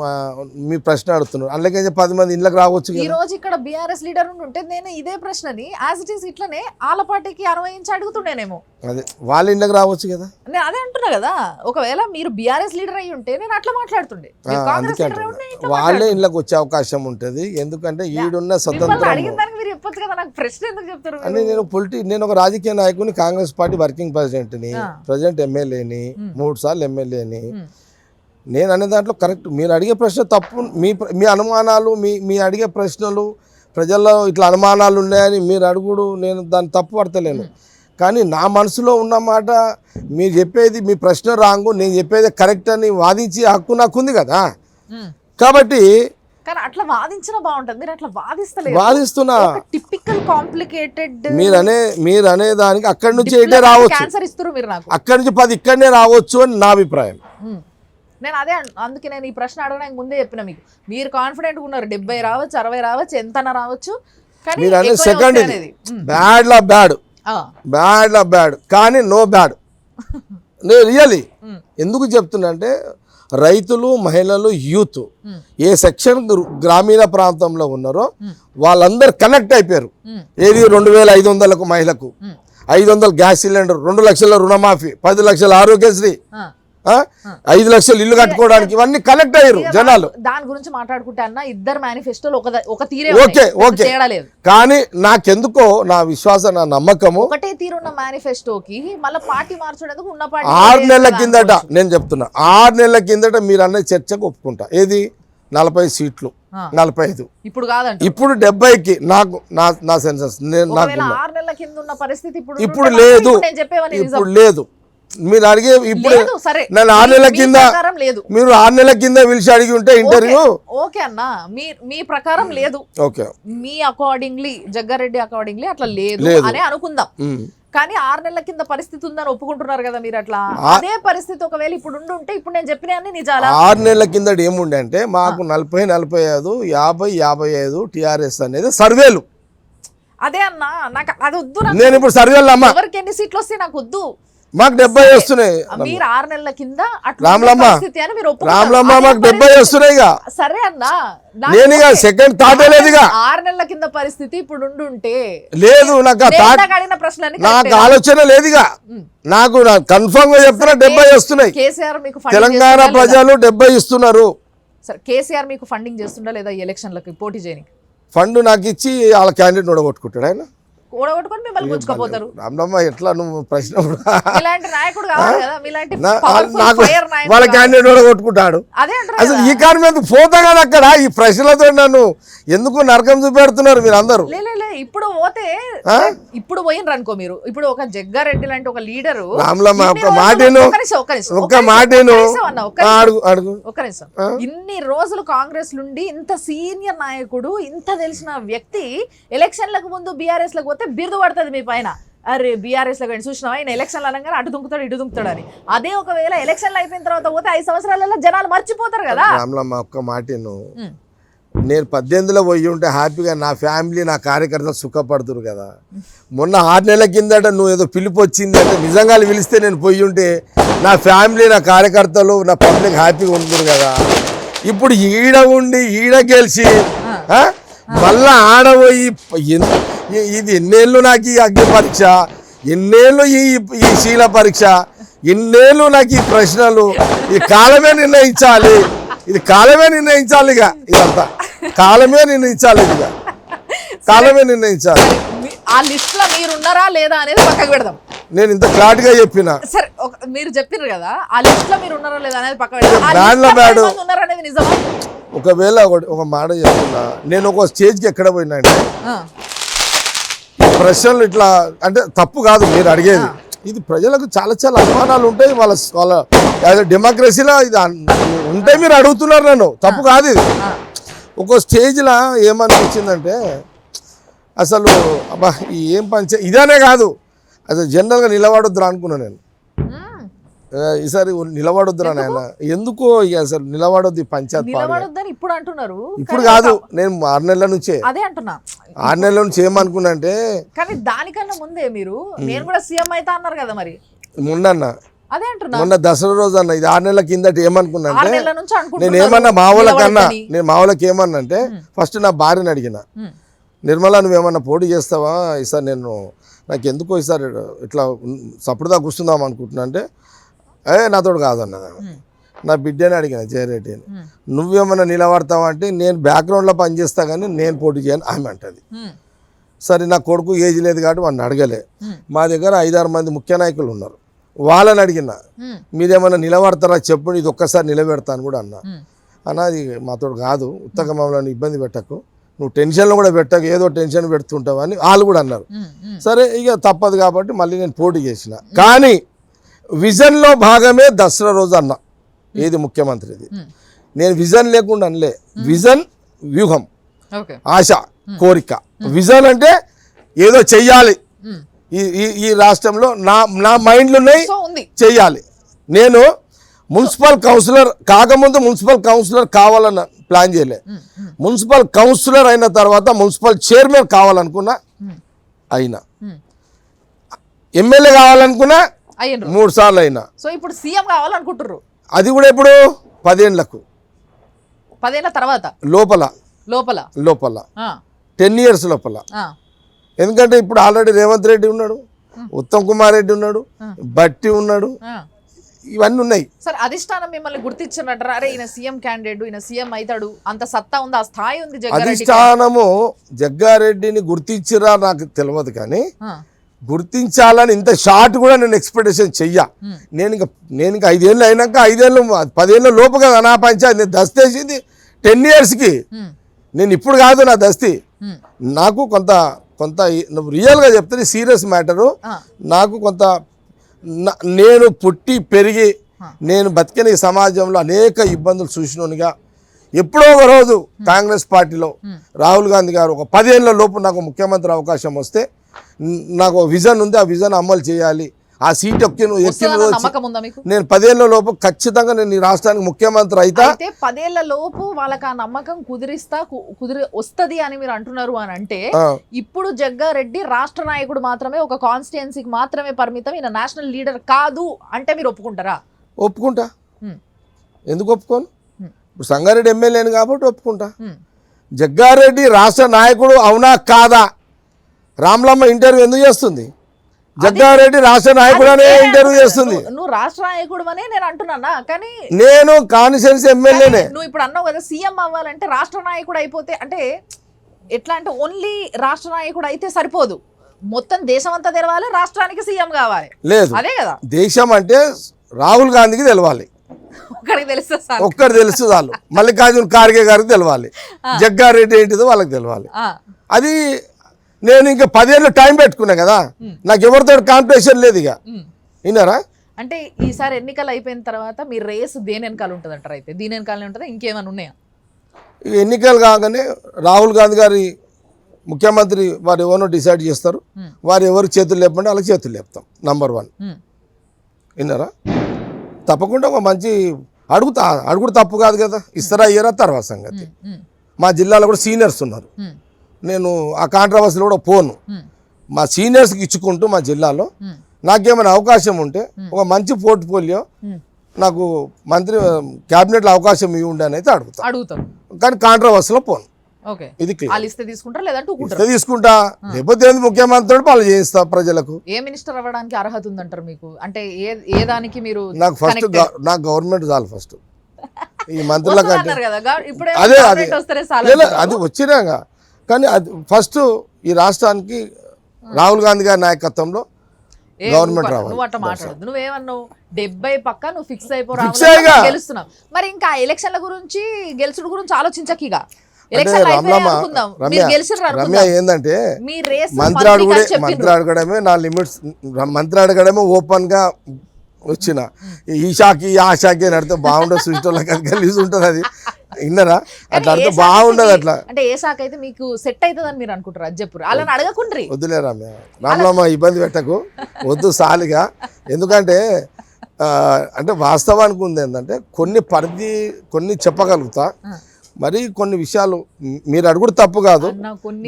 మీ ప్రశ్న అడుగుతున్నారు, అల్లకేంచే 10 మంది ఇండ్లకు రావచ్చు. ఈ రోజు ఇక్కడ బీఆర్ఎస్ లీడర్ ఉంటే నేను ఇదే ప్రశ్నని యాజ్ ఇట్ ఈస్ ఇట్లనే ఆల పార్టీకి 60 ఇంచ్ అడుగుతుండేనేమో. అదే వాళ్ళ ఇండ్లకు రావచ్చు కదా. నేను అదే అంటున్నా కదా, ఒకవేళ మీరు బీఆర్ఎస్ లీడర్ అయ్యి ఉంటే నేను అట్లా మాట్లాడుతుండే. అందుకే వాళ్ళే ఇండ్లకు వచ్చే అవకాశం ఉంటుంది. ఎందుకంటే ఈడున్న స్వతంత్రం అడిగిన దానికి మీరు చెప్పొచ్చు కదా, నాకు ప్రశ్న ఎందుకు చెప్తారు? అని నేను ఒక రాజకీయ నాయకుని, కాంగ్రెస్ పార్టీ వర్కింగ్ ప్రెసిడెంట్ని, ప్రెసిడెంట్ ఎమ్మెల్యేని, 3 సార్లు ఎమ్మెల్యేని. నేను అనే దాంట్లో కరెక్ట్. మీరు అడిగే ప్రశ్న తప్పు. మీ అనుమానాలు, మీ అడిగే ప్రశ్నలు, ప్రజల్లో ఇట్లా అనుమానాలు ఉన్నాయని మీరు అడుగుడు, నేను దాన్ని తప్పు పడతలేను. కానీ నా మనసులో ఉన్న మాట మీరు చెప్పేది, మీ ప్రశ్న రాంగు, నేను చెప్పేది కరెక్ట్ అని వాదించి హక్కు నాకుంది కదా. కాబట్టి కానీ అట్లా వాదించినా బాగుంటుంది. మీరు అట్లా వాదిస్తున్నా. టిపికల్ కాంప్లికేటెడ్ మీరు అనే దానికి అక్కడి నుంచి ఇటే రావచ్చు, ఆన్సర్ ఇస్తారు మీరు నాకు. అక్కడి నుంచి 10 ఇక్కడనే రావచ్చు అని నా అభిప్రాయం. నేను అదే అందుకే నేను ఈ ప్రశ్న అడగడానికి ముందే చెప్పిన మీకు. మీరు కాన్ఫిడెంట్ ఉన్నారు, 70 రావచ్చు, 60 రావచ్చు, ఎంతనా రావచ్చు. కానీ మీరు అనేది సెకండ్, బ్యాడ్ లా బ్యాడ్ కానీ నో బ్యాడ్. నేను రియలీ ఎందుకు చెప్తున్నా అంటే, రైతులు, మహిళలు, యూత్ ఏ సెక్షన్ గ్రామీణ ప్రాంతంలో ఉన్నారో వాళ్ళందరూ కనెక్ట్ అయిపోయారు. ఏది 2500కు మహిళకు, 500 గ్యాస్ సిలిండర్, 2 లక్షల రుణమాఫీ, 10 లక్షల ఆరోగ్యశ్రీ, 5 లక్షలు ఇల్లు కట్టుకోవడానికి, ఇవన్నీ కనెక్ట్ అయ్యారు జనాలు. దాని గురించి మాట్లాడుకుంటే అన్న ఇద్దరు మేనిఫెస్టోలు ఒక తీరే. ఓకే. కానీ నాకెందుకో నా విశ్వాసం, నా నమ్మకము, ఒకటే తీరున్న మేనిఫెస్టోకి మళ్ళీ పార్టీ మార్చడానికి ఉన్న పార్టీ 6 నెలల కిందట, నేను చెప్తున్నా 6 నెలల కిందట మీరు అన్న చర్చకు ఒప్పుకుంటా. ఏది 40 సీట్లు, 45, ఇప్పుడు కాదండి, ఇప్పుడు 70కి. నాకు నా సెన్సెస్ 6 నెలల కింద ఉన్న పరిస్థితి ఇప్పుడు లేదు. ఇప్పుడు లేదు. మీరు అడిగే ఇప్పుడు నేను 6 నెలల కింద, మీరు 6 నెలల కింద పిలిచి అడిగి ఉంటే ఇంటర్వ్యూ ఓకే అన్న, మీ ప్రకారం లేదు. ఓకే, మీ అకార్డింగ్లీ, జగ్గారెడ్డి అకార్డింగ్లీ అట్లా లేదు అని అనుకుందాం. కానీ 6 నెలల కింద పరిస్థితి ఉందని ఒప్పుకుంటున్నారు కదా మీరు. అట్లా అదే పరిస్థితి ఒకవేళ ఇప్పుడు ఉంటే ఇప్పుడు నేను చెప్పిన అన్ని నిజాలా? 6 నెలల కింద ఏముండే అంటే మాకు 40, 45, 50, 55 టిఆర్ఎస్ అనేది సర్వేలు. అదే అన్న, నాకు అది వద్దు. నేను ఇప్పుడు సర్వేలు అమ్మా, ఎవరికి ఎన్ని సీట్లు వస్తే నాకు వద్దు. మాకు 70 వస్తున్నాయి. మీరు 6 నెలల కింద రామ్లమ్మ మాకు 70 వస్తున్నాయి. సరే అన్న, నేను ఇక సెకండ్ థాట్ లేదు. 6 నెలల కింద పరిస్థితి ఇప్పుడు ఉండుంటే లేదు. నాకు నాకు ఆలోచన లేదు. నాకు కన్ఫర్మ్ గా చెప్తున్నా 70 వస్తున్నాయి. కేసీఆర్ మీకు తెలంగాణ ప్రజలు 70 ఇస్తున్నారు. కేసీఆర్ మీకు ఫండింగ్ చేస్తుండా లేదా ఎలక్షన్లకి పోటీ చేయడానికి? ఫండ్ నాకు ఇచ్చి వాళ్ళ క్యాండిడేట్ ఓడగొట్టుకుంటాడు ఆయన. ఓడగొట్టుకొని మిమ్మల్ని గుంజుకుపోతారు. రామ్లమ్మ ఎట్లా నువ్వు ప్రశ్న, ఇలాంటి నాయకుడు కావాలి కదా, మీలాంటి వాళ్ళ క్యాండిడేట్ ఓడగొట్టుకుంటాడు. అసలు ఈ కారణం మీద పోతా కదా అక్కడ. ఈ ప్రశ్నలతో నన్ను ఎందుకు నరకం చూపెడుతున్నారు మీరు అందరూ? ఇప్పుడు పోతే, ఇప్పుడు పోయినరు అనుకో మీరు. ఇప్పుడు ఒక జగ్గారెడ్డి లాంటి ఒక లీడరు, రామ్లమ్మ ఒక్క మాటను, ఒక్క నిమిషం, ఇన్ని రోజులు కాంగ్రెస్ నుండి ఇంత సీనియర్ నాయకుడు, ఇంత తెలిసిన వ్యక్తి ఎలక్షన్లకు ముందు బీఆర్ఎస్ లకు పోతే బిరుదు పడుతుంది మీ పైన. అరే బీఆర్ఎస్ లో చూసినావా ఆయన ఎలక్షన్లు అనగానే అటు దుంకుతాడు, ఇటు దుంకుతాడు అని. అదే ఒకవేళ ఎలక్షన్లు అయిపోయిన తర్వాత పోతే 5 సంవత్సరాలలో జనాలు మర్చిపోతారు కదా. రామ్లమ్మ ఒక్క మాటను, నేను 18లో పోయి ఉంటే హ్యాపీగా నా ఫ్యామిలీ, నా కార్యకర్తలు సుఖపడుతురు కదా. మొన్న 6 నెలల కిందట నువ్వు ఏదో పిలుపు వచ్చింది అంటే నిజంగా పిలిస్తే నేను పోయి ఉంటే నా ఫ్యామిలీ, నా కార్యకర్తలు, నా పబ్లిక్ హ్యాపీగా ఉంటురు కదా. ఇప్పుడు ఈడ ఉండి ఈడ గెలిచి మళ్ళా ఆడబోయి ఇది ఎన్నేళ్ళు నాకు ఈ అగ్ని పరీక్ష, ఎన్నేళ్ళు ఈ శీల పరీక్ష, ఎన్నేళ్ళు నాకు ఈ ప్రశ్నలు. ఈ కాలమే నిర్ణయించాలి, ఇది కాలమే నిర్ణయించాలి. ఇక ఇదంతా కాలమే నిర్ణయించాలి, ఇక కాలమే నిర్ణయించాలి. ఆ లిస్ట్ లో మీరు ఉన్నారా లేదా అనేది పక్కకు పెడదాం. నేను ఇంత క్లారిటీ గా చెప్పిన. సరే మీరు చెప్పినారు కదా, ఆ లిస్ట్ లో మీరు ఉన్నారా లేదా అనేది పక్కకు పెడదాం. ఉన్నారనేది నిజమా? ఒకవేళ ఒక మాట చెప్తున్నా, నేను ఒక స్టేజ్కి ఎక్కడ పోయినా అంటే ఆ, ప్రశ్నలు ఇట్లా అంటే తప్పు కాదు మీరు అడిగేది, ఇది ప్రజలకు చాలా చాలా అనుమానాలు ఉంటాయి, వాళ్ళ డెమోక్రసీలో ఇది ఉంటే మీరు అడుగుతున్నారు నన్ను, తప్పు కాదు ఇది. ఆ. ఒక స్టేజ్లో ఏమనిపించిందంటే అసలు అబ్బా ఈ ఏం ఇదనే కాదు, అసలు జనరల్గా నిలబడొద్దురా అనుకున్నాను నేను. ఈసారి నిలబడొద్దురా నాయన, ఎందుకో ఇక అసలు నిలబడొద్దు ఈ పంచాయత్ నిలబడొద్దని ఇప్పుడు అంటున్నారు, ఇప్పుడు కాదు, నేను 6 నెలల నుంచే అదే అంటున్నా. 6 నెలల నుంచి ఏమనుకున్నా అంటే కానీ దానికన్నా ముందే మీరు నేను కూడా సీఎం అయితే అన్నారు కదా, మరి మొన్న అదే అంటున్నా. మొన్న దసరా రోజు అన్న, ఇది 6 నెలల కిందట ఏమనుకున్నా 6 అంటే, నెలల నుంచి నేను అనుకుంటున్నారు ఏమన్నా మా వాళ్ళకన్నా, నిలబడొద్దని. నేను మా వాళ్ళకి ఏమన్నా అంటే ఫస్ట్ నా భార్యని అడిగిన, నిర్మలా నువ్వేమన్నా పోటీ చేస్తావా ఈసారి, నాకు ఎందుకో ఈసారి ఇట్లా సపోర్ట్గా కూర్చుందాం అనుకుంటున్నా అంటే, నాతోడు కాదన్నది. నా బిడ్డని అడిగిన జయరెడ్డి అని, నువ్వేమన్నా నిలబడతావా అంటే, నేను బ్యాక్గ్రౌండ్లో పనిచేస్తా కానీ నేను పోటీ చేయను ఆమె అంటది. సరే నా కొడుకు ఏజ్ లేదు కాబట్టి వాడిని అడగలే. మా దగ్గర 5-6 మంది ముఖ్య నాయకులు ఉన్నారు, వాళ్ళని అడిగిన మీరేమన్నా నిలబడతారా చెప్పు, ఇది ఒక్కసారి నిలబెడతాను కూడా అన్న. అన్నది మాతోడు కాదు, ఉత్తగా మమ్మల్ని ఇబ్బంది పెట్టకు, నువ్వు టెన్షన్లో కూడా పెట్టకు, ఏదో టెన్షన్ పెడుతుంటావు అని వాళ్ళు కూడా అన్నారు. సరే ఇక తప్పదు కాబట్టి మళ్ళీ నేను పోటీ చేసిన. కానీ విజన్లో భాగమే దసరా రోజు అన్న, ఏది ముఖ్యమంత్రిది. నేను విజన్ లేకుండా అనలే, విజన్ వ్యూహం, ఆశ, కోరిక. విజన్ అంటే ఏదో చెయ్యాలి, ఈ రాష్ట్రంలో నా మైండ్లో ఉన్నాయి, చెయ్యాలి. నేను మున్సిపల్ కౌన్సిలర్ కాకముందు మున్సిపల్ కౌన్సిలర్ కావాలన్న ప్లాన్ చేయలే, మున్సిపల్ కౌన్సిలర్ అయిన తర్వాత మున్సిపల్ చైర్మన్ కావాలనుకున్నా, అయినా ఎమ్మెల్యే కావాలనుకున్నా 3 సార్లు అయినా. సో ఇప్పుడు సీఎం కావాలనుకుంటున్నారు, అది కూడా ఇప్పుడు 10 ఏళ్లకు 10 ఏళ్ల తర్వాత లోపల 10 years లోపల. ఎందుకంటే ఇప్పుడు ఆల్రెడీ రేవంత్ రెడ్డి ఉన్నాడు, ఉత్తమ్ కుమార్ రెడ్డి ఉన్నాడు, బట్టి ఉన్నాడు, ఇవన్నీ ఉన్నాయి. సార్ అధిష్టానం మిమ్మల్ని గుర్తించినట్రా, అరే ఈయన సీఎం క్యాండిడేట్, ఈయన సీఎం అవుతాడు, అంత సత్తా ఉంది, ఆ స్థాయి ఉంది జగ్గారెడ్డి. అధిష్టానము జగ్గారెడ్డిని గుర్తించిరా నాకు తెలియదు, కానీ గుర్తించాలని ఇంత షార్ట్ కూడా నేను ఎక్స్పెక్టేషన్ చెయ్యా. నేను ఇంకా 5 ఏళ్ళు అయినాక 5 ఏళ్ళు 10 ఏళ్ళ లోపు కదా నా పంచాయతీ, నేను దస్తేసింది 10 yearsకి. నేను ఇప్పుడు కాదు నా దస్తి, నాకు కొంత రియల్గా చెప్తే సీరియస్ మ్యాటరు. నాకు కొంత నేను పుట్టి పెరిగి నేను బతికిన ఈ సమాజంలో అనేక ఇబ్బందులు చూసినోనిగా, ఎప్పుడో ఒక రోజు కాంగ్రెస్ పార్టీలో రాహుల్ గాంధీ గారు ఒక 10 ఏళ్ల లోపు నాకు ముఖ్యమంత్రి అవకాశం వస్తే, నాకు విజన్ ఉంది, ఆ విజన్ అమలు చేయాలి, ఆ సీట్ ఎక్కిన నేను 10 ఏళ్ల లోపు ఖచ్చితంగా నేను ఈ రాష్ట్రానికి ముఖ్యమంత్రి అయితే 10 ఏళ్ల లోపు వాళ్ళకి ఆ నమ్మకం వస్తది అని మీరు అంటున్నారు అని అంటే, ఇప్పుడు జగ్గారెడ్డి రాష్ట్ర నాయకుడు మాత్రమే, ఒక కాన్స్టిట్యుయెన్సీకి మాత్రమే పరిమితం, ఈయన నేషనల్ లీడర్ కాదు అంటే మీరు ఒప్పుకుంటారా? ఒప్పుకుంటా, ఎందుకు ఒప్పుకోను? ఇప్పుడు సంగారెడ్డి ఎమ్మెల్యేని కాబట్టి ఒప్పుకుంటా. జగ్గారెడ్డి రాష్ట్ర నాయకుడు అవునా కాదా, రామ్లమ్మ ఇంటర్వ్యూ ఎందుకు చేస్తుంది? జగ్గారెడ్డి రాష్ట్ర నాయకుడు అనే ఇంటర్వ్యూ చేస్తుంది. నువ్వు రాష్ట్ర నాయకుడు అనే నేను అంటున్నా, కానీ నేను కాన్స్టిట్యుయెన్సీ ఎమ్మెల్యేనే. నువ్వు ఇప్పుడు అన్నావు కదా సీఎం అవ్వాలంటే రాష్ట్ర నాయకుడు అయిపోతే, అంటే ఎట్లా అంటే ఓన్లీ రాష్ట్ర నాయకుడు అయితే సరిపోదు, మొత్తం దేశం అంతా తెలవాలి, రాష్ట్రానికి సీఎం కావాలి. లేదు, అదే కదా దేశం అంటే రాహుల్ గాంధీకి తెలవాలి, ఒక్కరు తెలుసు చాలు. మల్లికార్జున ఖార్గే గారికి తెలవాలి, జగ్గారెడ్డి ఏంటిదో వాళ్ళకి తెలవాలి. అది నేను ఇంకా 10 ఏళ్ళు టైం పెట్టుకున్నా కదా, నాకు ఎవరితో కాంపిటీషన్ లేదు ఇక. విన్నారా? అంటే ఈసారి ఎన్నికలు అయిపోయిన తర్వాత మీ రేసు దేని వెనకాల ఉంటుంది అంటారు? అయితే దీని వెనకాలనే ఉంటుందా, ఇంకేమైనా ఉన్నాయా? ఎన్నికలు కాగానే రాహుల్ గాంధీ గారి ముఖ్యమంత్రి వారు ఎవరినో డిసైడ్ చేస్తారు, వారు ఎవరు చేతులు లేపంటే వాళ్ళకి చేతులు లేపుతాం. నంబర్ 1 విన్నారా? తప్పకుండా ఒక మంచి అడుగుడు తప్పు కాదు కదా, ఇస్తారా ఇయ్యరా తర్వాత సంగతి. మా జిల్లాలో కూడా సీనియర్స్ ఉన్నారు, నేను ఆ కాంట్రవర్సీలో కూడా పోను. మా సీనియర్స్కి ఇచ్చుకుంటూ మా జిల్లాలో నాకేమైనా అవకాశం ఉంటే ఒక మంచి పోర్ట్ఫోలియో నాకు మంత్రి క్యాబినెట్లో అవకాశం ఇవ్వండి అని అయితే అడుగుతాను, కానీ కాంట్రవర్సీలో పోను. ఇది తీసుకుంటా, లేకపోతే ముఖ్యమంత్రి పాలన చేయిస్తా ప్రజలకు. ఏ మినిస్టర్ అవ్వడానికి అర్హత ఉందంటారు మీకు? అంటే ఏ దానికి మీరు? నాకు ఫస్ట్ నాకు గవర్నమెంట్ చాలు ఫస్ట్, ఈ మంత్రుల కంటే అది వచ్చినాక. కానీ అది ఫస్ట్ ఈ రాష్ట్రానికి రాహుల్ గాంధీ గారి నాయకత్వంలో ఏ గవర్నమెంట్ నువ్వు రావాలి. నువ్వు అట్లా మాట్లాడదు. నువ్వేమన్నావు 70 పక్క నువ్వు ఫిక్స్ Fix అయ్యగా. గెలుస్తున్నావు. మరి ఇంకా ఎలక్షన్ల గురించి గెలుచుడు గురించి ఆలోచించకిగా. అంటే ఎలక్షన్ రమలమ్మ రమ్య ఏంటంటే మంత్రి అడగడమే నా లిమిట్స్, మంత్రి అడగడమే ఓపెన్ గా వచ్చిన ఈ షాకి ఆ షాకి అని అడితే బాగుండదు, సృష్టిలోకి కలిసి ఉంటుంది. అది విన్నరా? అట్లా అడితే బాగుండదు. అట్లా అంటే ఏ శాఖ అయితే మీకు సెట్ అవుతుందని మీరు అనుకుంటారు? అది చెప్పు, అలా అడగకుండ్రి. వద్దులే రమ్య, రామలమ్మ ఇబ్బంది పెట్టకు, వద్దు సాలిగా. ఎందుకంటే అంటే వాస్తవానికి ఉంది ఏంటంటే కొన్ని చెప్పగలుగుతా, మరి కొన్ని విషయాలు మీరు అడుగుడు తప్పు కాదు,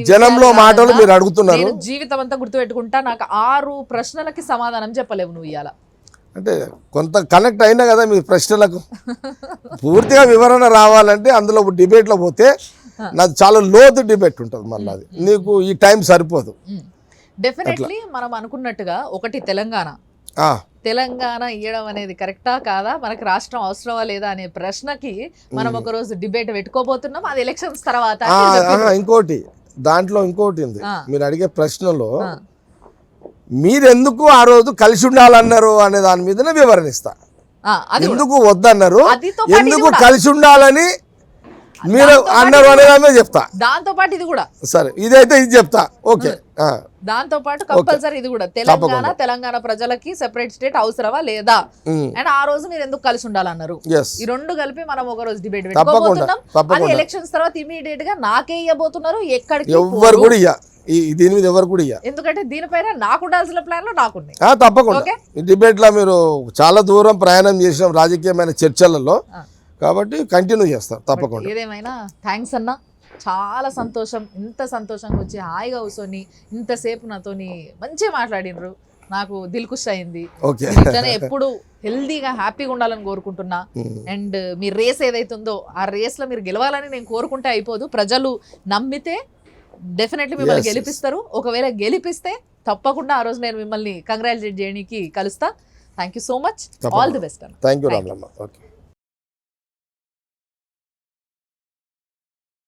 జనంలో మాటలు మీరు అడుగుతున్నారు. జీవితం అంతా గుర్తుపెట్టుకుంటా, నాకు 6 ప్రశ్నలకి సమాధానం చెప్పలేవు నువ్వు ఇవాళ. అంటే కొంత కనెక్ట్ అయినా కదా మీ ప్రశ్నలకు. పూర్తిగా వివరణ రావాలంటే అందులో డిబేట్లో పోతే నాది చాలా లోతు డిబేట్ ఉంటుంది, మళ్ళీ అది నీకు ఈ టైం సరిపోదు. డెఫినెట్లీ మనం అనుకున్నట్టుగా ఒకటి తెలంగాణ ఇవ్వడం అనేది కరెక్టా కాదా, మనకి రాష్ట్రం అవసరమా లేదా అనే ప్రశ్నకి మనం ఒక రోజు డిబేట్ పెట్టుకోబోతున్నాం. అది ఎలక్షన్స్ తర్వాత. ఇంకోటి దాంట్లో ఇంకోటి ఉంది, మీరు అడిగే ప్రశ్నలో మీరెందుకు ఆ రోజు కలిసి ఉండాలన్నారు అనే దాని మీదనే వివరణిస్తా. ఎందుకు వద్దన్నారు, ఎందుకు కలిసి ఉండాలని మీరు అన్నారు అనేదాన్ని చెప్తా. దాంతో పాటు ఇది కూడా సరే, ఇదైతే ఇది చెప్తా. ఓకే, దాంతో పాటు కంపల్సరీ ఇది కూడా తెలంగాణ ప్రజలకి సెపరేట్ స్టేట్ అవసరమా లేదా అండ్ ఆ రోజు మీరు ఎందుకు కలిసి ఉండాలన్నారు. ఈ రెండు కలిపి మనం ఒక రోజు డిబేట్ పెట్టుకోబోతున్నాం. అది ఎలక్షన్స్ తర్వాత ఇమీడియట్ గా నాకే ఇవ్వబోతున్నారు. ఎక్కడికి ఎవరు కూడా దీని మీద ఎవరు కూడా ఎందుకంటే దీనిపైన నాకు ఉండాల్సిన ప్లాన్ లో నాకున్నాయి. తప్పకుండా ఈ డిబేట్ లో మీరు చాలా దూరం ప్రయాణం చేసిన రాజకీయమైన చర్చలలో, కాబట్టి కంటిన్యూ చేస్తాం తప్పకుండా. ఏదేమైనా థ్యాంక్స్ అన్న, చాలా సంతోషం. ఇంత సంతోషంగా వచ్చి హాయిగా కూర్చొని ఇంతసేపు నాతోని మంచిగా మాట్లాడినరు, నాకు దిల్కుష్ అయింది. ఇట్లనే ఎప్పుడు హెల్దీగా హ్యాపీగా ఉండాలని కోరుకుంటున్నా. అండ్ మీ రేస్ ఏదైతే ఉందో ఆ రేస్ లో మీరు గెలవాలని నేను కోరుకుంటే అయిపోదు. ప్రజలు నమ్మితే డెఫినెట్లీ మిమ్మల్ని గెలిపిస్తారు. ఒకవేళ గెలిపిస్తే తప్పకుండా ఆ రోజు నేను మిమ్మల్ని కంగ్రాచులేట్ చేయడానికి కలుస్తా. Thank you so much. All the best అన్న. Thank you Ramalamma. ఓకే.